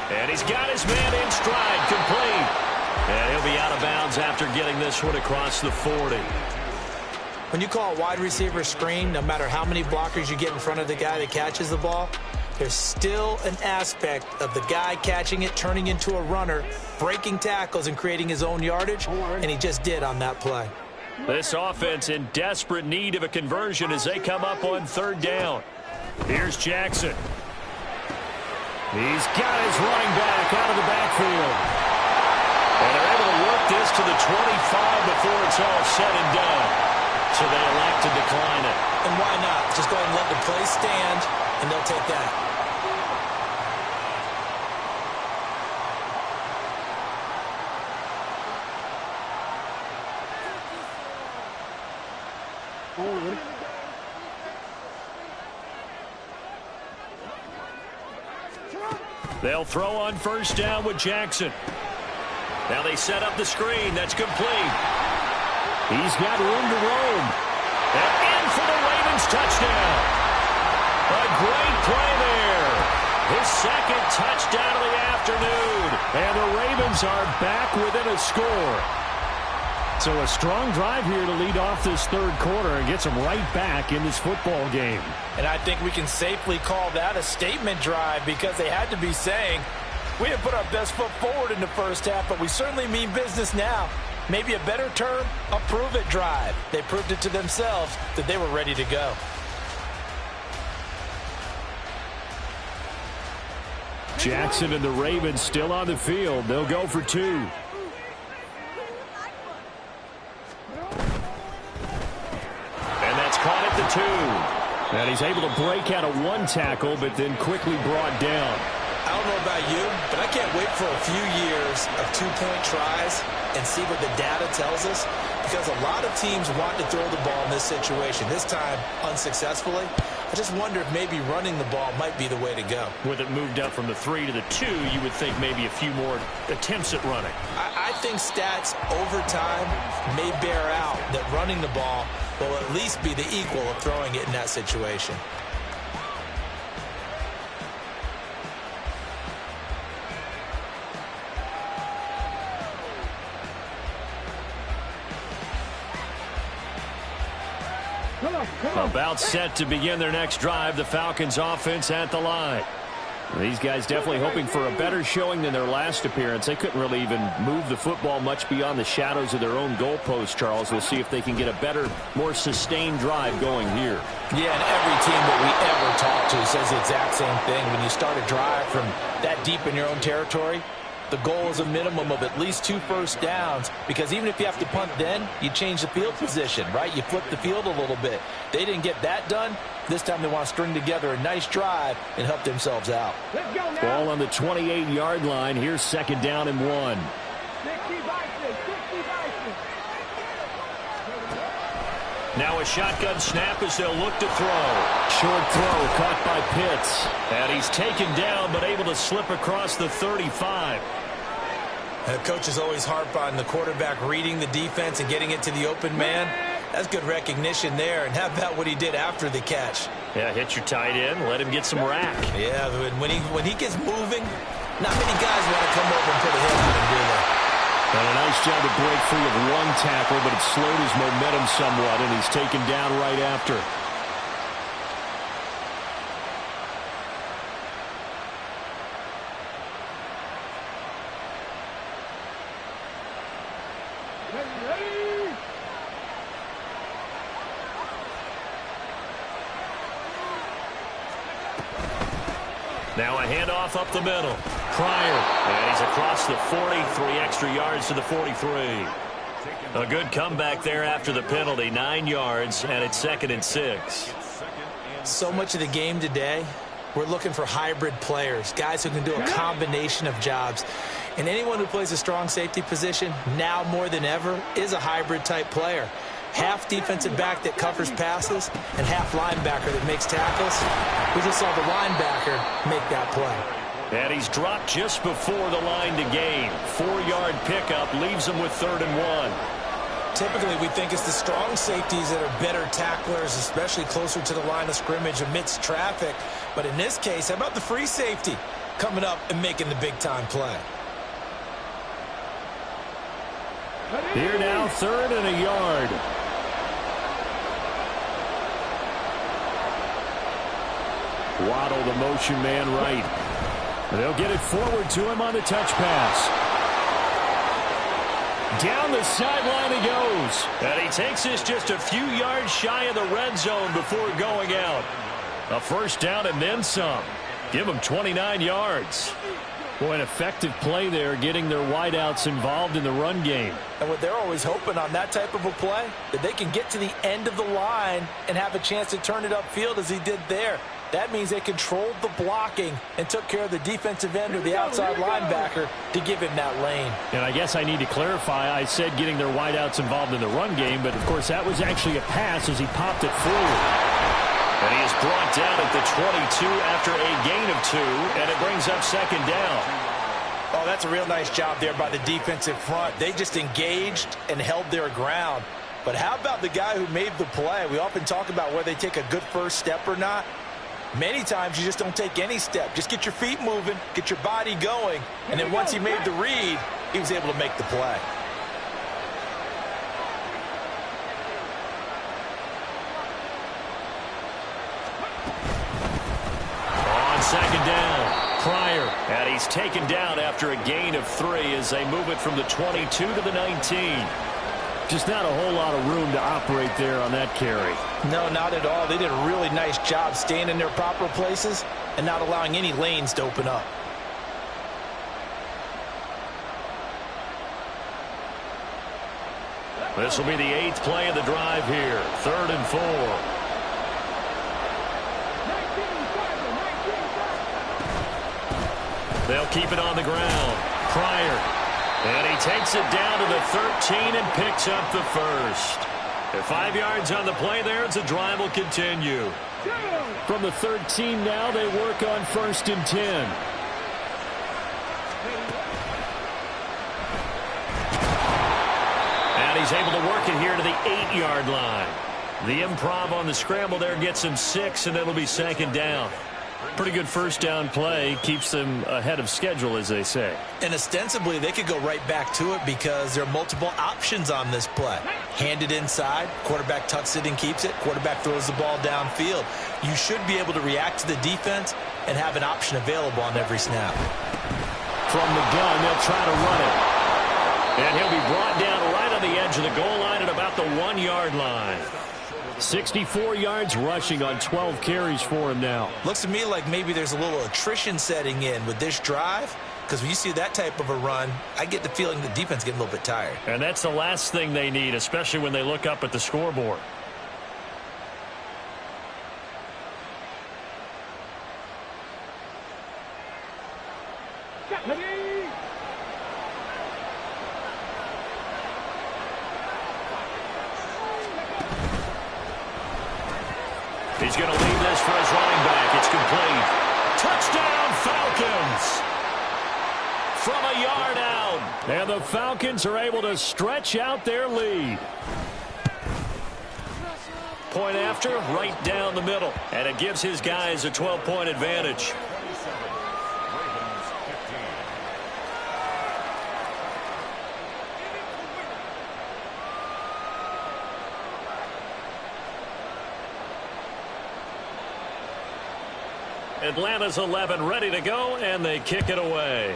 And he's got his man in stride, complete. And he'll be out of bounds after getting this one across the 40. When you call a wide receiver screen, no matter how many blockers you get in front of the guy that catches the ball, there's still an aspect of the guy catching it, turning into a runner, breaking tackles and creating his own yardage, and he just did on that play. This offense in desperate need of a conversion as they come up on 3rd down. Here's Jackson. He's got his running back out of the backfield. And they're able to work this to the 25 before it's all said and done. So they elect to decline it. And why not? Just go ahead and let the play stand, and they'll take that. They'll throw on first down with Jackson. Now they set up the screen. That's complete. He's got room to roam. And in for the Ravens touchdown. A great play there. His second touchdown of the afternoon. And the Ravens are back within a score. So a strong drive here to lead off this third quarter and gets them right back in this football game. And I think we can safely call that a statement drive because they had to be saying, we didn't put our best foot forward in the first half, but we certainly mean business now. Maybe a better term, a prove-it drive. They proved it to themselves that they were ready to go. Jackson and the Ravens still on the field. They'll go for two. Caught at the 2. And he's able to break out of one tackle, but then quickly brought down. I don't know about you, but I can't wait for a few years of two-point tries and see what the data tells us, because a lot of teams want to throw the ball in this situation, this time unsuccessfully. I just wonder if maybe running the ball might be the way to go. With it moved up from the 3 to the 2, you would think maybe a few more attempts at running. I think stats over time may bear out that running the ball will at least be the equal of throwing it in that situation. About set to begin their next drive, the Falcons offense at the line. These guys definitely hoping for a better showing than their last appearance. They couldn't really even move the football much beyond the shadows of their own goalpost, Charles. We'll see if they can get a better, more sustained drive going here. Yeah, and every team that we ever talk to says the exact same thing. When you start a drive from that deep in your own territory, the goal is a minimum of at least 2 first downs, because even if you have to punt then, you change the field position, right? You flip the field a little bit. They didn't get that done. This time they want to string together a nice drive and help themselves out. Ball on the 28-yard line. Here's second down and 1. Now a shotgun snap as they'll look to throw. Short throw caught by Pitts. And he's taken down but able to slip across the 35. Coaches always harp on the quarterback reading the defense and getting it to the open man. That's good recognition there. And how about what he did after the catch? Yeah, hit your tight end, let him get some rack. Yeah, when he gets moving, not many guys want to come over and put a hit on him, do they? And a nice job to break free of one tackle, but it slowed his momentum somewhat, and he's taken down right after. Now a handoff up the middle. Pryor. And he's across the 40, 3 extra yards to the 43. A good comeback there after the penalty. 9 yards, and it's 2nd and 6. So much of the game today, we're looking for hybrid players, guys who can do a combination of jobs. And anyone who plays a strong safety position, now more than ever, is a hybrid type player. Half defensive back that covers passes and half linebacker that makes tackles. We just saw the linebacker make that play. And he's dropped just before the line to gain. 4-yard pickup leaves him with 3rd and 1. Typically, we think it's the strong safeties that are better tacklers, especially closer to the line of scrimmage amidst traffic. But in this case, how about the free safety coming up and making the big-time play? Here now, 3rd and a yard. Waddle, the motion man, right. They'll get it forward to him on the touch pass. Down the sideline he goes. And he takes this just a few yards shy of the red zone before going out. A first down and then some. Give him 29 yards. Boy, an effective play there, getting their wideouts involved in the run game. And what they're always hoping on that type of a play, that they can get to the end of the line and have a chance to turn it upfield as he did there. That means they controlled the blocking and took care of the defensive end or the outside linebacker to give him that lane. And I guess I need to clarify, I said getting their wideouts involved in the run game, but of course that was actually a pass as he popped it forward. And he is brought down at the 22 after a gain of 2, and it brings up second down. Oh, that's a real nice job there by the defensive front. They just engaged and held their ground. But how about the guy who made the play? We often talk about whether they take a good first step or not. Many times you just don't take any step. Just get your feet moving, get your body going, and then once he made the read, he was able to make the play. Second down, Pryor, and he's taken down after a gain of 3 as they move it from the 22 to the 19. Just not a whole lot of room to operate there on that carry. No, not at all. They did a really nice job staying in their proper places and not allowing any lanes to open up. This will be the 8th play of the drive here, 3rd and 4. They'll keep it on the ground. Pryor. And he takes it down to the 13 and picks up the first. At 5 yards on the play there, as the drive will continue. From the 13 now, they work on 1st and 10. And he's able to work it here to the 8-yard line. The improv on the scramble there gets him 6, and it'll be second down. Pretty good first down play. Keeps them ahead of schedule, as they say. And ostensibly, they could go right back to it because there are multiple options on this play. Hand it inside. Quarterback tucks it and keeps it. Quarterback throws the ball downfield. You should be able to react to the defense and have an option available on every snap. From the gun, they'll try to run it. And he'll be brought down right on the edge of the goal line at about the 1-yard line. 64 yards rushing on 12 carries for him now. Looks to me like maybe there's a little attrition setting in with this drive, because when you see that type of a run, I get the feeling the defense getting a little bit tired. And that's the last thing they need, especially when they look up at the scoreboard. He's going to leave this for his running back. It's complete. Touchdown, Falcons! From a yard out. And the Falcons are able to stretch out their lead. Point after, right down the middle. And it gives his guys a 12-point advantage. Atlanta's 11 ready to go, and they kick it away.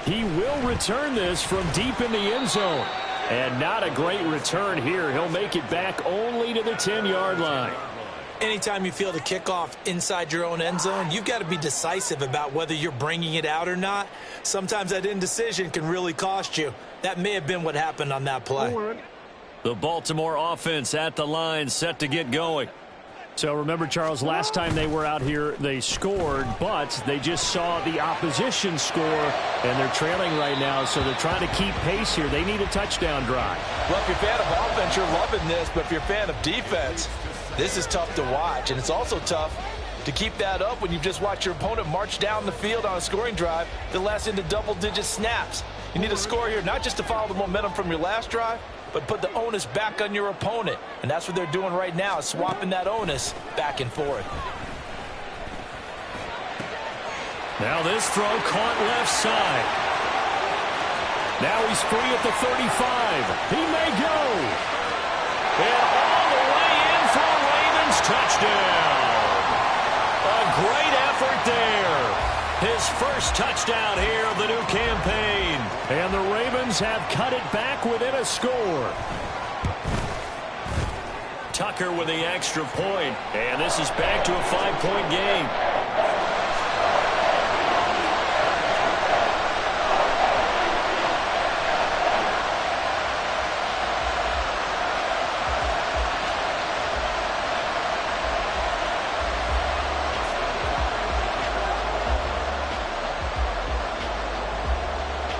He will return this from deep in the end zone. And not a great return here. He'll make it back only to the 10-yard line. Anytime you feel the kickoff inside your own end zone, you've got to be decisive about whether you're bringing it out or not. Sometimes that indecision can really cost you. That may have been what happened on that play. The Baltimore offense at the line, set to get going. So remember, Charles, last time they were out here, they scored, but they just saw the opposition score, and they're trailing right now, so they're trying to keep pace here. They need a touchdown drive. Well, if you're a fan of offense, you're loving this, but if you're a fan of defense, this is tough to watch, and it's also tough to keep that up when you've just watched your opponent march down the field on a scoring drive that lasts into double-digit snaps. You need a score here, not just to follow the momentum from your last drive, but put the onus back on your opponent. And that's what they're doing right now, swapping that onus back and forth. Now this throw caught left side. Now he's free at the 35. He may go. And all the way in for a Ravens touchdown. A great effort there. His first touchdown here of the new campaign. And the Ravens have cut it back within a score. Tucker with the extra point. And this is back to a 5-point game.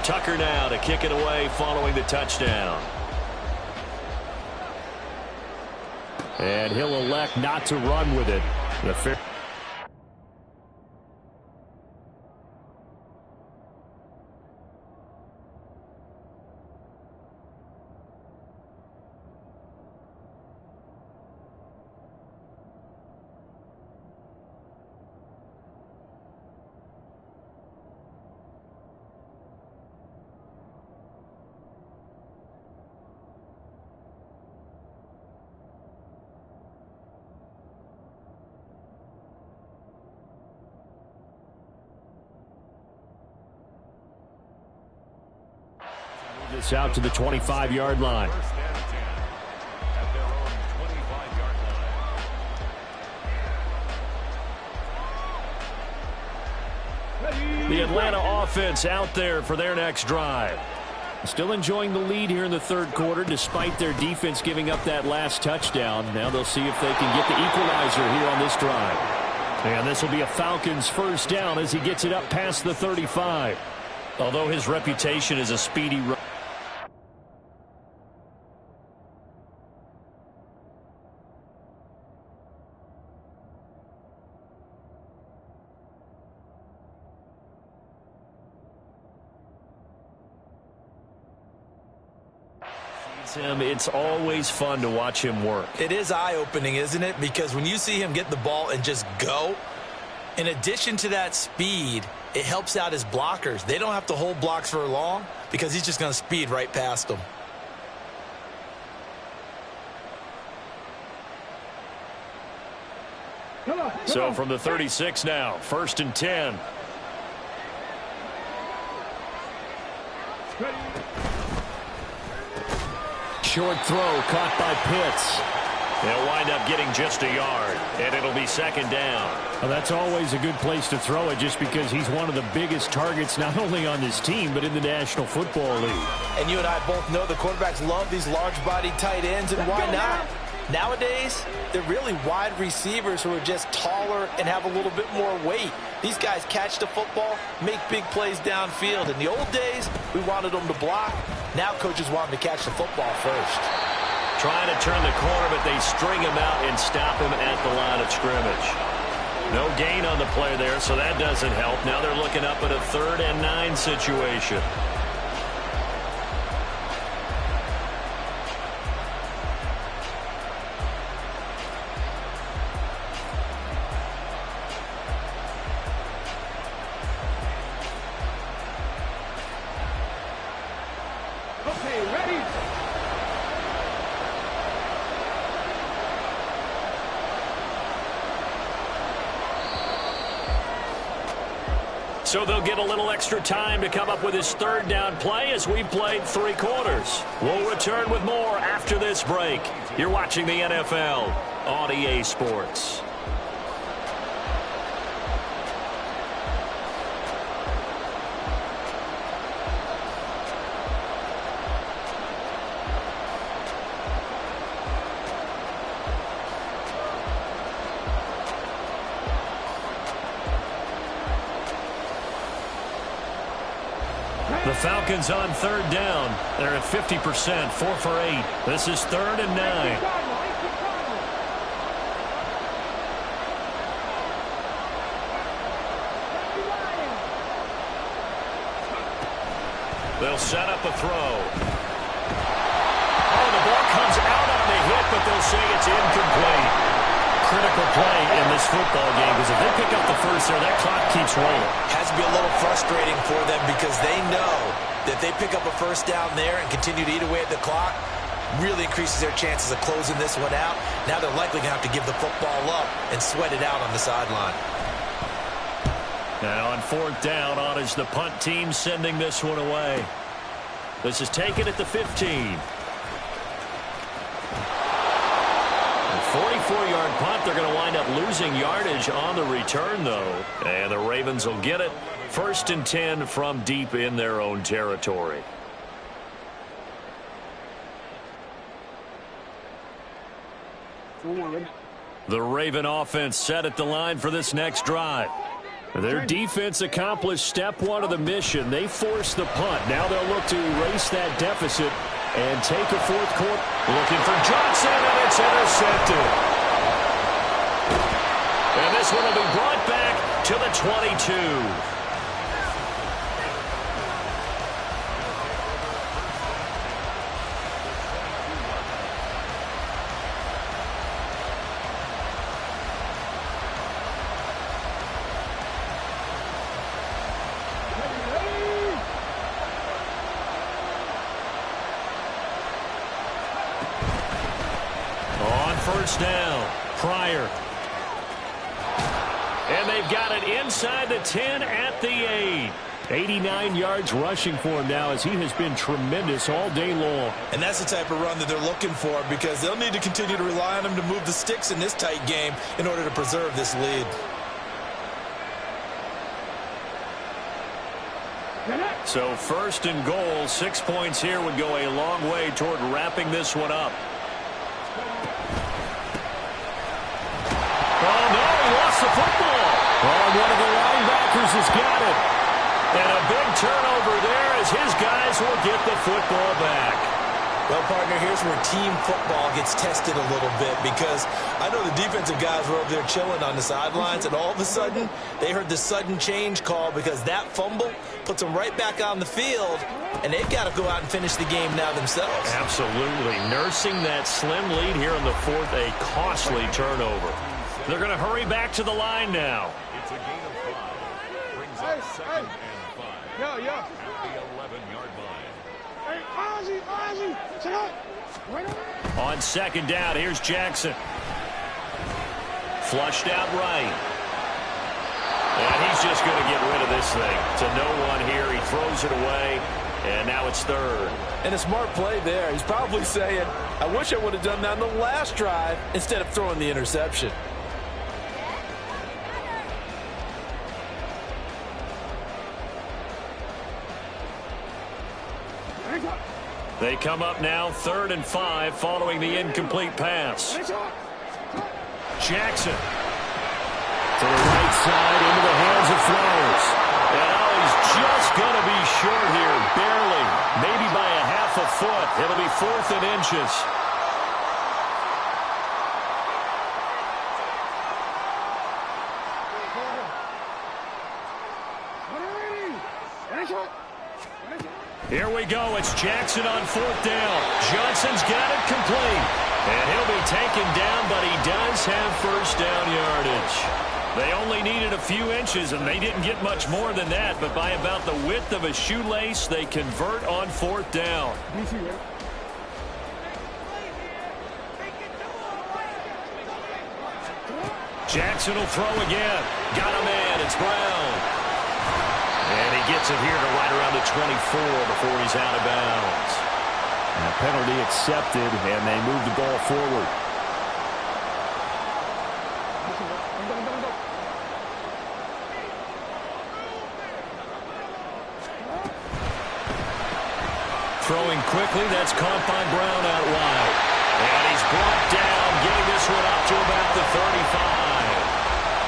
Tucker now to kick it away following the touchdown. And he'll elect not to run with it. This out to the 25-yard line. The Atlanta offense out there for their next drive. Still enjoying the lead here in the third quarter despite their defense giving up that last touchdown. Now they'll see if they can get the equalizer here on this drive. And this will be a Falcons first down as he gets it up past the 35. Although his reputation is a speedy run. It's always fun to watch him work. It is eye-opening, isn't it? Because when you see him get the ball and just go, in addition to that speed, it helps out his blockers. They don't have to hold blocks for long because he's just going to speed right past them. So from the 36 now, 1st and 10. Short throw caught by Pitts. They'll wind up getting just a yard, and it'll be 2nd down. Well, that's always a good place to throw it just because he's one of the biggest targets not only on this team but in the National Football League. And you and I both know the quarterbacks love these large-bodied tight ends, and why not? Nowadays, they're really wide receivers who are just taller and have a little bit more weight. These guys catch the football, make big plays downfield. In the old days, we wanted them to block. Now coaches want them to catch the football first. Trying to turn the corner, but they string him out and stop him at the line of scrimmage. No gain on the play there, so that doesn't help. Now they're looking up at a 3rd and 9 situation. So they'll get a little extra time to come up with his 3rd down play as we've played 3 quarters. We'll return with more after this break. You're watching the NFL on EA Sports. The Falcons on 3rd down. They're at 50%, 4 for 8. This is 3rd and 9. They'll set up a throw. Oh, the ball comes out on the hit, but they'll say it's incomplete. Critical play in this football game because if they pick up the first there, that clock keeps rolling. Has to be a little frustrating for them because they know that they pick up a first down there and continue to eat away at the clock, really increases their chances of closing this one out. Now they're likely going to have to give the football up and sweat it out on the sideline. Now on 4th down, on is the punt team sending this one away. This is taken at the 15. 44-yard punt. They're going to wind up losing yardage on the return, though. And the Ravens will get it. 1st and 10 from deep in their own territory. The Raven offense set at the line for this next drive. Their defense accomplished step 1 of the mission. They forced the punt. Now they'll look to erase that deficit and take a 4th quarter. Looking for Johnson, and it's intercepted. And this one will be brought back to the 22. First down, Pryor. And they've got it inside the 10 at the 8. 89 yards rushing for him now as he has been tremendous all day long. And that's the type of run that they're looking for because they'll need to continue to rely on him to move the sticks in this tight game in order to preserve this lead. So 1st and goal, 6 points here would go a long way toward wrapping this one up. The football. Oh, one of the linebackers has got it. And a big turnover there as his guys will get the football back. Well, partner, here's where team football gets tested a little bit because I know the defensive guys were over there chilling on the sidelines, and all of a sudden they heard the sudden change call because that fumble puts them right back on the field, and they've got to go out and finish the game now themselves. Absolutely. Nursing that slim lead here in the 4th, a costly turnover. They're going to hurry back to the line now. It's a gain of 5. Brings up 2nd and 5. At the 11-yard line. On 2nd down, here's Jackson. Flushed out right. And he's just going to get rid of this thing. To no one here. He throws it away. And now it's 3rd. And a smart play there. He's probably saying, I wish I would have done that on the last drive instead of throwing the interception. They come up now 3rd and 5 following the incomplete pass. Jackson to the right side into the hands of Flowers. And oh, he's just going to be short here, barely, maybe by a half a foot. It'll be 4th and inches. Here we go. It's Jackson on 4th down. Johnson's got it complete. And he'll be taken down, but he does have 1st down yardage. They only needed a few inches, and they didn't get much more than that. But by about the width of a shoelace, they convert on 4th down. Jackson will throw again. Got a man. It's Brown. And he gets it here to right around the 24 before he's out of bounds. And a penalty accepted, and they move the ball forward. Throwing quickly, that's caught by Brown out wide. And he's brought down, getting this one up to about the 35.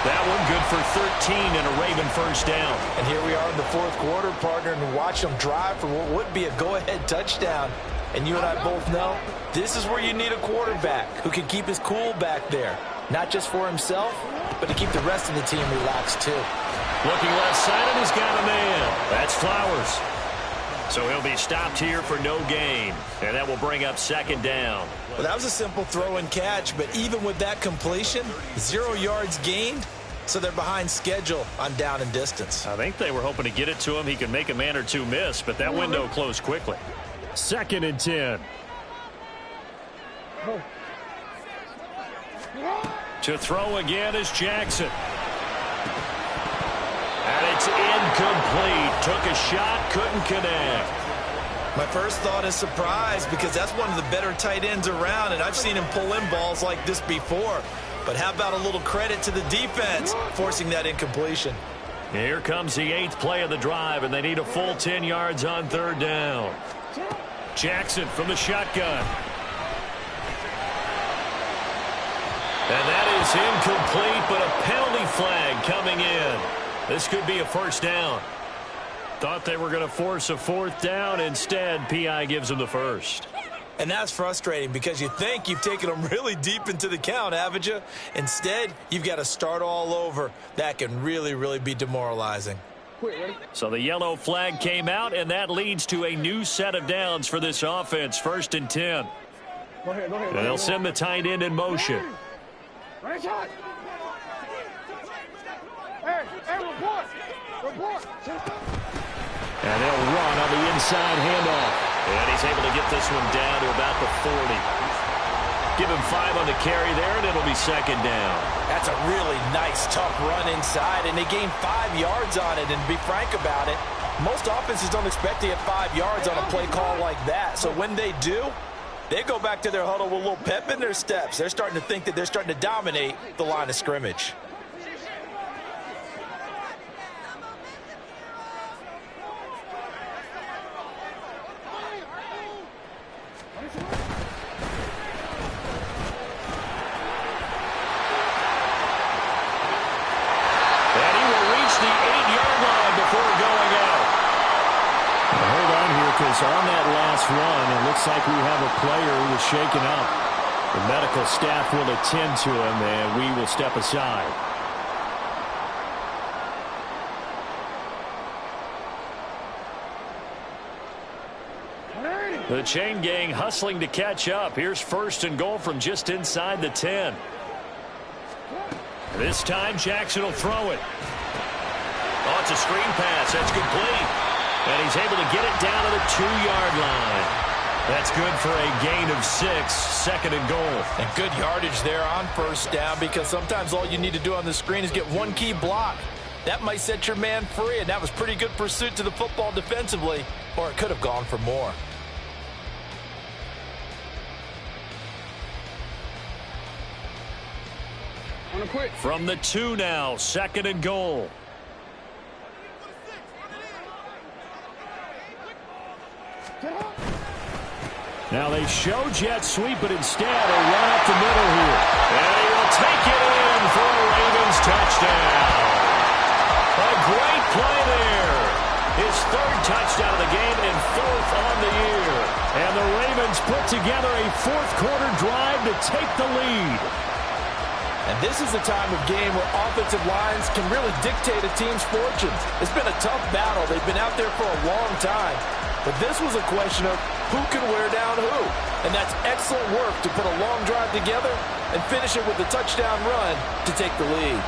That one good for 13 and a Raven 1st down. And here we are in the 4th quarter, partner, and watch them drive for what would be a go-ahead touchdown. And you and I both know this is where you need a quarterback who can keep his cool back there. Not just for himself, but to keep the rest of the team relaxed too. Looking left side, and he's got a man. That's Flowers. So he'll be stopped here for no gain. And that will bring up 2nd down. Well, that was a simple throw and catch, but even with that completion, 0 yards gained, so they're behind schedule on down and distance. I think they were hoping to get it to him. He could make a man or two miss, but that window closed quickly. 2nd and 10. To throw again is Jackson. And it's incomplete. Took a shot, couldn't connect. My first thought is surprise, because that's one of the better tight ends around, and I've seen him pull in balls like this before. But how about a little credit to the defense forcing that incompletion? Here comes the 8th play of the drive, and they need a full 10 yards on 3rd down. Jackson from the shotgun. And that is incomplete, but a penalty flag coming in. This could be a first down. Thought they were going to force a 4th down. Instead, P.I. gives them the first. And that's frustrating, because you think you've taken them really deep into the count, haven't you? Instead, you've got to start all over. That can really, really be demoralizing. So the yellow flag came out, and that leads to a new set of downs for this offense. 1st and 10. And they'll send the tight end in motion. And they'll run on the inside handoff. And he's able to get this one down to about the 40. Give him 5 on the carry there, and it'll be 2nd down. That's a really nice, tough run inside, and they gained 5 yards on it. And to be frank about it, most offenses don't expect to get 5 yards on a play call like that. So when they do, they go back to their huddle with a little pep in their steps. They're starting to think that they're starting to dominate the line of scrimmage. On that last run, it looks like we have a player who was shaken up. The medical staff will attend to him, and we will step aside. The chain gang hustling to catch up. Here's 1st and goal from just inside the 10. This time, Jackson will throw it. Oh, it's a screen pass. That's complete. And he's able to get it down to the 2-yard line. That's good for a gain of 6, 2nd and goal. And good yardage there on 1st down, because sometimes all you need to do on the screen is get one key block. That might set your man free, and that was pretty good pursuit to the football defensively, or it could have gone for more. From the 2 now, 2nd and goal. Now they show jet sweep, but instead a run up the middle here. And he will take it in for a Ravens touchdown. A great play there. His 3rd touchdown of the game and 4th on the year. And the Ravens put together a 4th quarter drive to take the lead. And this is the time of game where offensive lines can really dictate a team's fortunes. It's been a tough battle. They've been out there for a long time. But this was a question of who can wear down who. And that's excellent work to put a long drive together and finish it with a touchdown run to take the lead.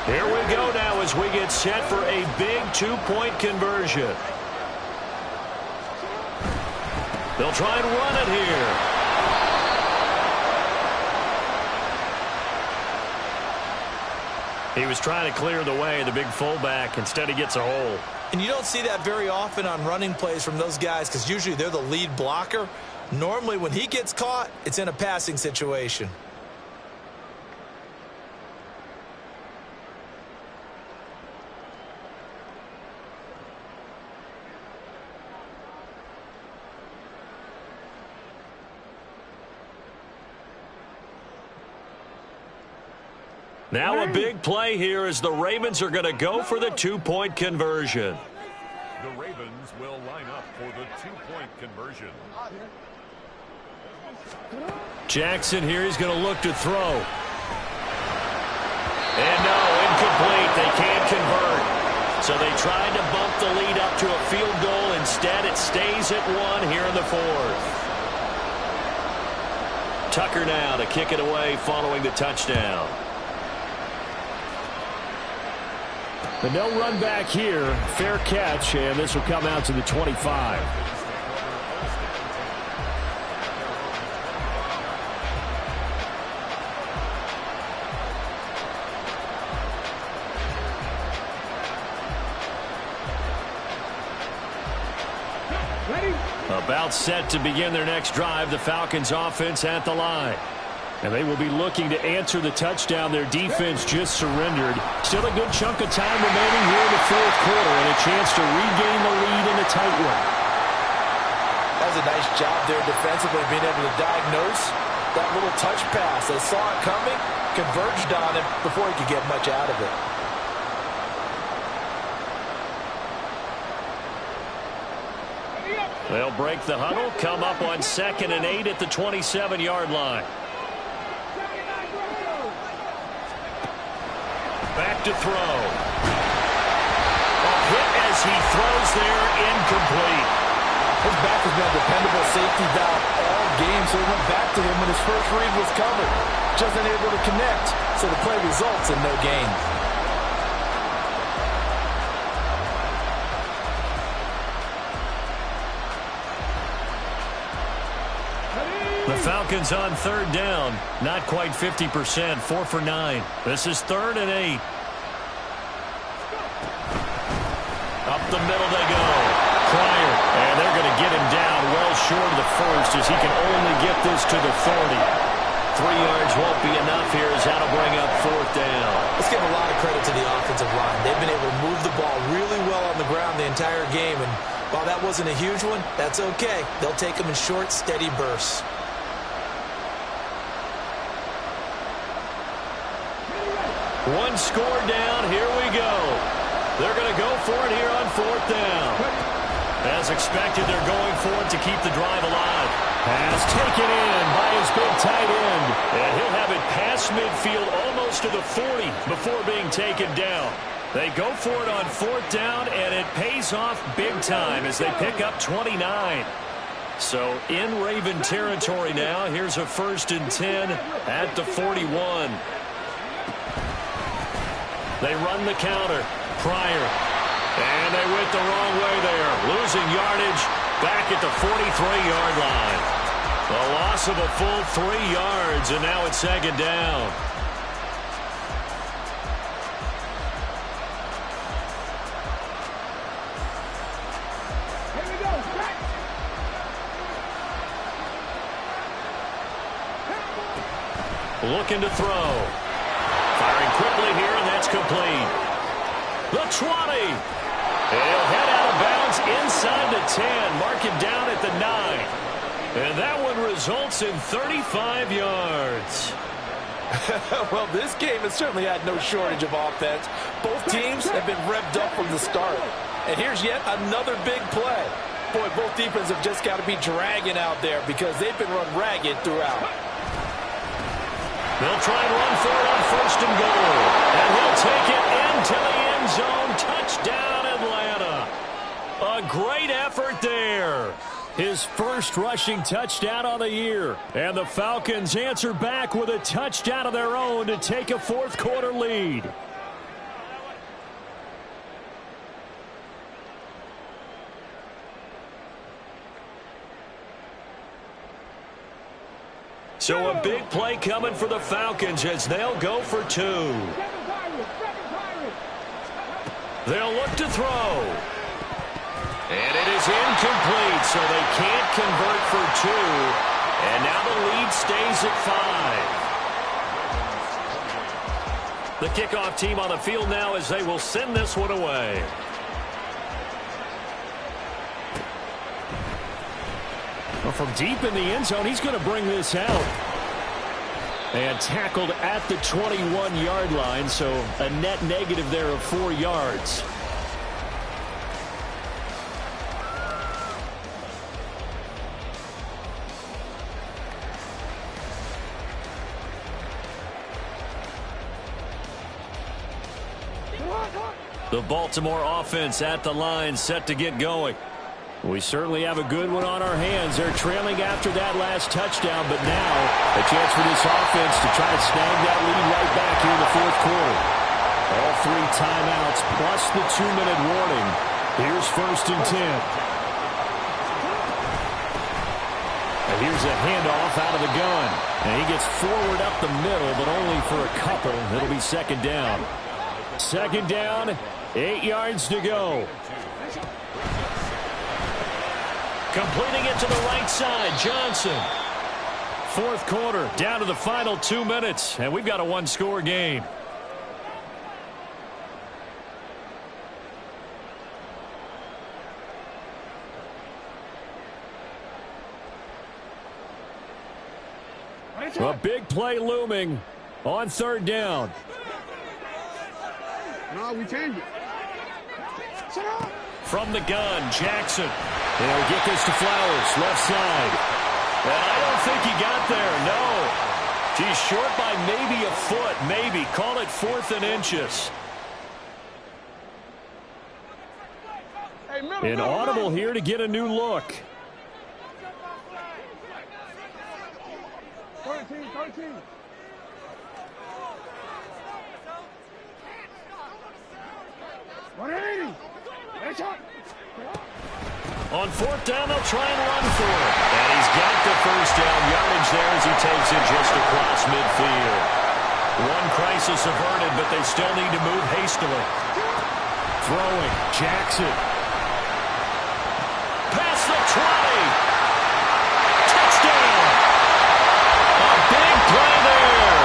Here we go now as we get set for a big 2-point conversion. They'll try and run it here. He was trying to clear the way, the big fullback. Instead, he gets a hole. And you don't see that very often on running plays from those guys, because usually they're the lead blocker. Normally, when he gets caught, it's in a passing situation. Now a big play here as the Ravens are going to go for the 2-point conversion. The Ravens will line up for the 2-point conversion. Jackson here, he's going to look to throw. And no, incomplete. They can't convert. So they tried to bump the lead up to a field goal. Instead, it stays at 1 here in the 4th. Tucker now to kick it away following the touchdown. But no run back here. Fair catch, and this will come out to the 25. About set to begin their next drive, the Falcons offense at the line. And they will be looking to answer the touchdown their defense just surrendered. Still a good chunk of time remaining here in the fourth quarter and a chance to regain the lead in a tight one. That was a nice job there defensively, being able to diagnose that little touch pass. They saw it coming, converged on it before he could get much out of it. They'll break the huddle, come up on 2nd and 8 at the 27-yard line. Back to throw. A hit as he throws there, incomplete. His back has been a dependable safety valve all game, so he went back to him when his first read was covered. Just unable to connect, so the play results in no gain. The Falcons on 3rd down. Not quite 50%. 4 for 9. This is 3rd and 8. Up the middle they go. Pryor. And they're going to get him down well short of the first as he can only get this to the 30. 3 yards won't be enough here as that'll bring up 4th down. Let's give a lot of credit to the offensive line. They've been able to move the ball really well on the ground the entire game. And while that wasn't a huge one, that's okay. They'll take them in short, steady bursts. One score down. Here we go. They're going to go for it here on 4th down. As expected, they're going for it to keep the drive alive. Pass taken in by his big tight end. And he'll have it past midfield almost to the 40 before being taken down. They go for it on 4th down, and it pays off big time as they pick up 29. So in Raven territory now. Here's a 1st and 10 at the 41. They run the counter. Pryor. And they went the wrong way there. Losing yardage back at the 43-yard line. A loss of a full 3 yards, and now it's 2nd down. Looking to throw. Firing quickly here, and that's complete. The 20. And he'll head out of bounds inside the 10. Mark it down at the 9. And that one results in 35 yards. Well, this game has certainly had no shortage of offense. Both teams have been revved up from the start. And here's yet another big play. Boy, both defenses have just got to be dragging out there because they've been run ragged throughout. They'll try and run for it on 1st and goal. And he'll take it into the end zone. Touchdown, Atlanta. A great effort there. His first rushing touchdown of the year. And the Falcons answer back with a touchdown of their own to take a 4th quarter lead. So a big play coming for the Falcons as they'll go for 2. They'll look to throw. And it is incomplete, so they can't convert for 2. And now the lead stays at 5. The kickoff team on the field now as they will send this one away. Well, from deep in the end zone, he's going to bring this out. And tackled at the 21-yard line, so a net negative there of 4 yards. The Baltimore offense at the line, set to get going. We certainly have a good one on our hands. They're trailing after that last touchdown, but now a chance for this offense to try to snag that lead right back here in the 4th quarter. All 3 timeouts plus the 2-minute warning. Here's 1st and 10. And here's a handoff out of the gun. And he gets forward up the middle, but only for a couple. It'll be 2nd down. 2nd down, 8 yards to go. Completing it to the right side, Johnson. Fourth quarter, down to the final 2 minutes, and we've got a one-score game. A big play looming on third down. No, we change it. From the gun, Jackson. They'll get this to Flowers, left side. And I don't think he got there, no. He's short by maybe a foot, maybe. Call it 4th and inches. Hey, Inaudible here to get a new look. 13. On fourth down, they'll try and run for it. And he's got the first down yardage there as he takes it just across midfield. One crisis averted, but they still need to move hastily. Throwing, Jackson. Past the 20. Touchdown. A big play there.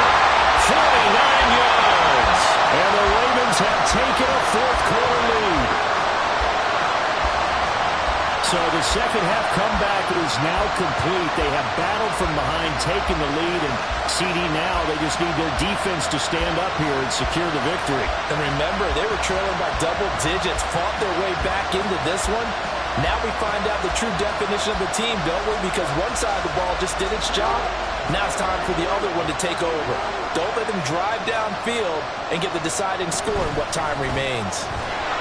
49 yards. And the Ravens have taken a fourth quarter lead. So the second half comeback is now complete. They have battled from behind, taken the lead, and CD now they just need their defense to stand up here and secure the victory. And remember, they were trailing by double digits, fought their way back into this one. Now we find out the true definition of the team, don't we? Because one side of the ball just did its job. Now it's time for the other one to take over. Don't let them drive downfield and get the deciding score in what time remains.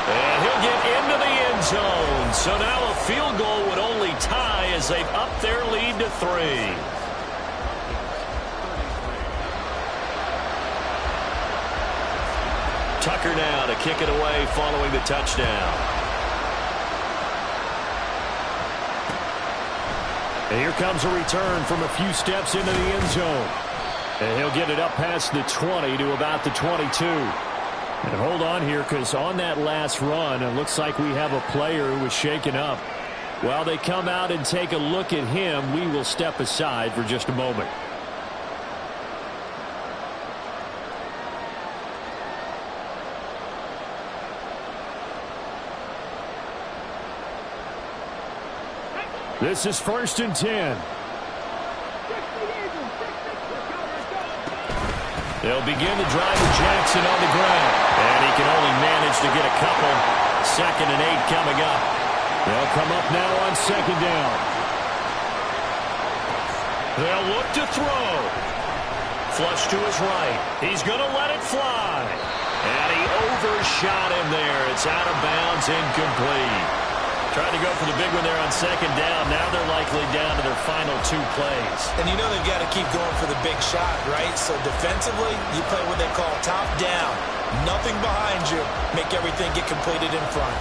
And he'll get into the end zone. So now a field goal would only tie as they've upped their lead to 3. Tucker now to kick it away following the touchdown. And here comes a return from a few steps into the end zone. And he'll get it up past the 20 to about the 22. And hold on here, because on that last run, it looks like we have a player who was shaken up. While they come out and take a look at him, we will step aside for just a moment. This is 1st and 10. They'll begin to drive with Jackson on the ground. And he can only manage to get a couple. 2nd and 8 coming up. They'll come up now on 2nd down. They'll look to throw. Flush to his right. He's going to let it fly. And he overshot him there. It's out of bounds, incomplete. Trying to go for the big one there on 2nd down. Now they're likely down to their final 2 plays. And you know they've got to keep going for the big shot, right? So defensively, you play what they call top down. Nothing behind you. Make everything get completed in front.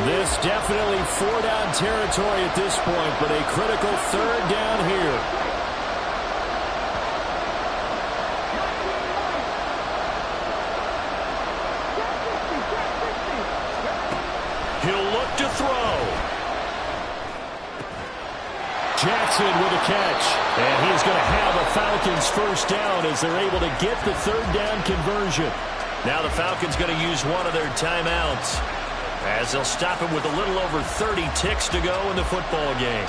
This definitely 4-down territory at this point, but a critical 3rd down here. He'll look to throw. Jackson with a catch. And he's going to have a Falcons first down as they're able to get the 3rd down conversion. Now the Falcons going to use one of their timeouts as they'll stop him with a little over 30 ticks to go in the football game.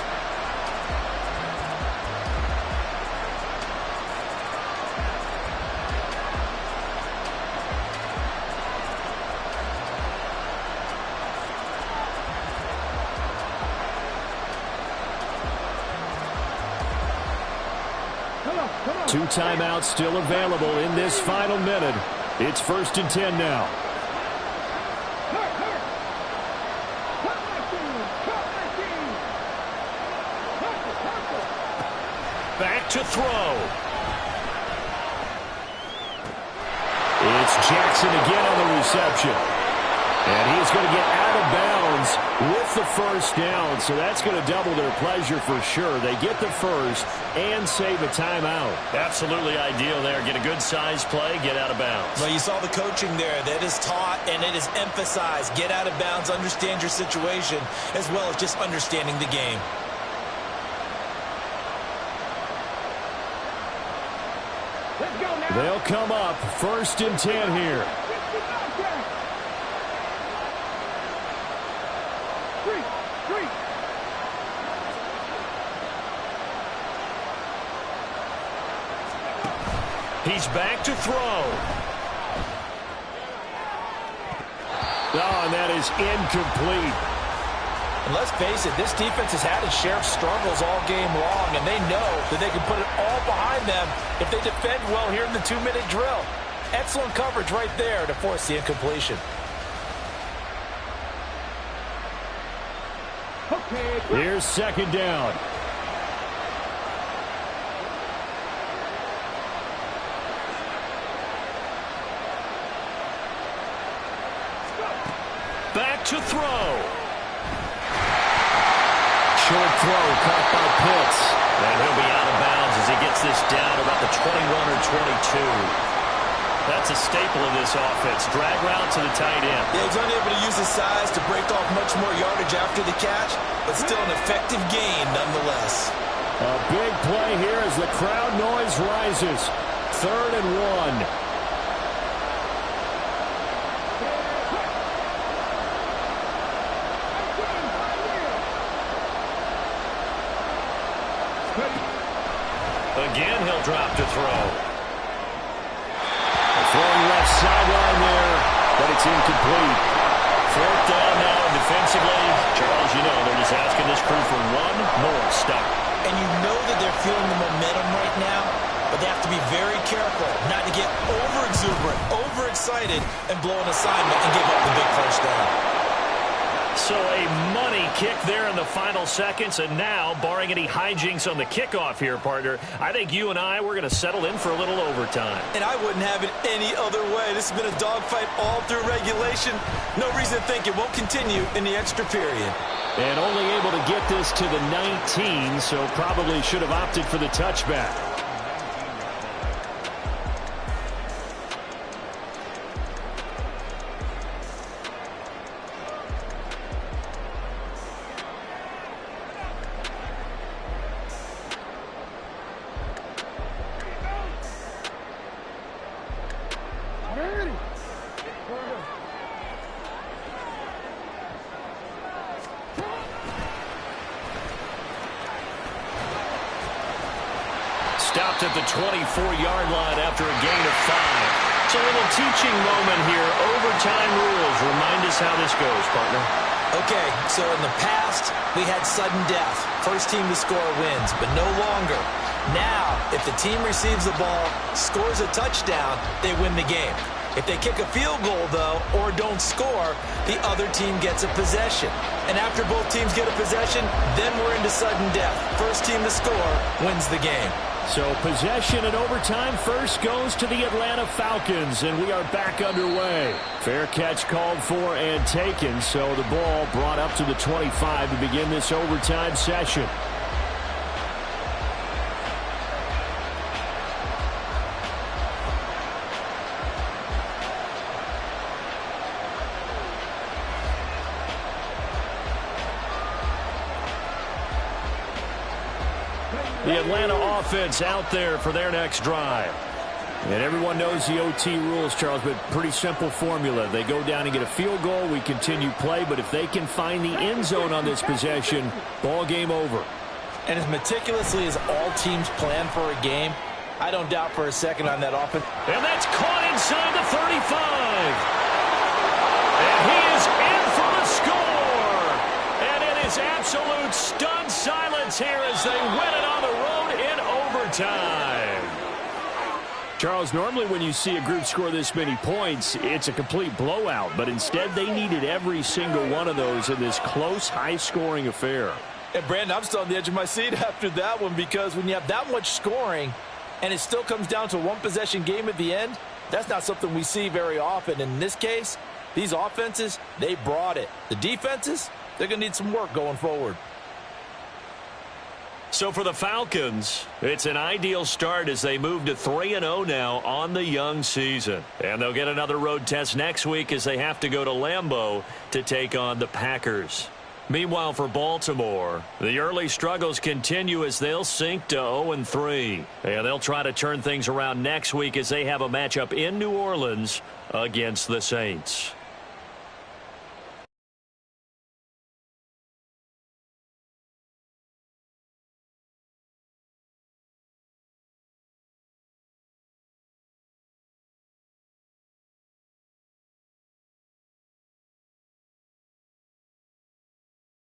Two timeouts still available in this final minute. It's 1st and 10 now. Back to throw. It's Jackson again on the reception. And he's going to get out of bounds with the first down, so that's going to double their pleasure for sure. They get the first and save a timeout. Absolutely ideal there. Get a good size play, get out of bounds. Well, you saw the coaching there. That is taught and it is emphasized. Get out of bounds, understand your situation, as well as just understanding the game. They'll come up 1st and 10 here. He's back to throw. Oh, and that is incomplete. And let's face it, this defense has had its share of struggles all game long, and they know that they can put it all behind them if they defend well here in the 2-minute drill. Excellent coverage right there to force the incompletion. Here's 2nd down. Back to throw. Short throw caught by Pitts. And he'll be out of bounds as he gets this down about the 21 or 22. That's a staple of this offense. Drag route to the tight end. Yeah, he's unable to use his size to break off much more yardage after the catch, but still an effective gain nonetheless. A big play here as the crowd noise rises. 3rd and 1. Again, he'll drop to throw. Throwing left sideline there, but it's incomplete. 4th down now, and defensively, Charles, you know, they're just asking this crew for one more stop. And you know that they're feeling the momentum right now, but they have to be very careful not to get over-exuberant, over-excited, and blow an assignment and give up the big first down. So a money kick there in the final seconds, and now, barring any hijinks on the kickoff here, partner, I think you and we're going to settle in for a little overtime. And I wouldn't have it any other way. This has been a dogfight all through regulation. No reason to think it won't continue in the extra period. And only able to get this to the 19, so probably should have opted for the touchback. Stopped at the 24-yard line after a gain of 5. So a little teaching moment here. Overtime rules. Remind us how this goes, partner. Okay, so in the past, we had sudden death. First team to score wins, but no longer. Now, if the team receives the ball, scores a touchdown, they win the game. If they kick a field goal, though, or don't score, the other team gets a possession. And after both teams get a possession, then we're into sudden death. First team to score wins the game. So possession in overtime first goes to the Atlanta Falcons, and we are back underway. Fair catch called for and taken, so the ball brought up to the 25 to begin this overtime session. The Atlanta offense out there for their next drive. And everyone knows the OT rules, Charles, but pretty simple formula. They go down and get a field goal, we continue play, but if they can find the end zone on this possession, ball game over. And as meticulously as all teams plan for a game, I don't doubt for a second on that offense. And that's caught inside the 35. And he is in for the score. And it is absolute stunned silence here as they win it on the road in overtime. Charles, normally when you see a group score this many points, it's a complete blowout. But instead, they needed every single one of those in this close, high-scoring affair. And, Brandon, I'm still on the edge of my seat after that one because when you have that much scoring and it still comes down to one possession game at the end, that's not something we see very often. In this case, These offenses, they brought it. The defenses, they're going to need some work going forward. So for the Falcons, it's an ideal start as they move to 3-0 now on the young season. And they'll get another road test next week as they have to go to Lambeau to take on the Packers. Meanwhile, for Baltimore, the early struggles continue as they'll sink to 0-3. And they'll try to turn things around next week as they have a matchup in New Orleans against the Saints.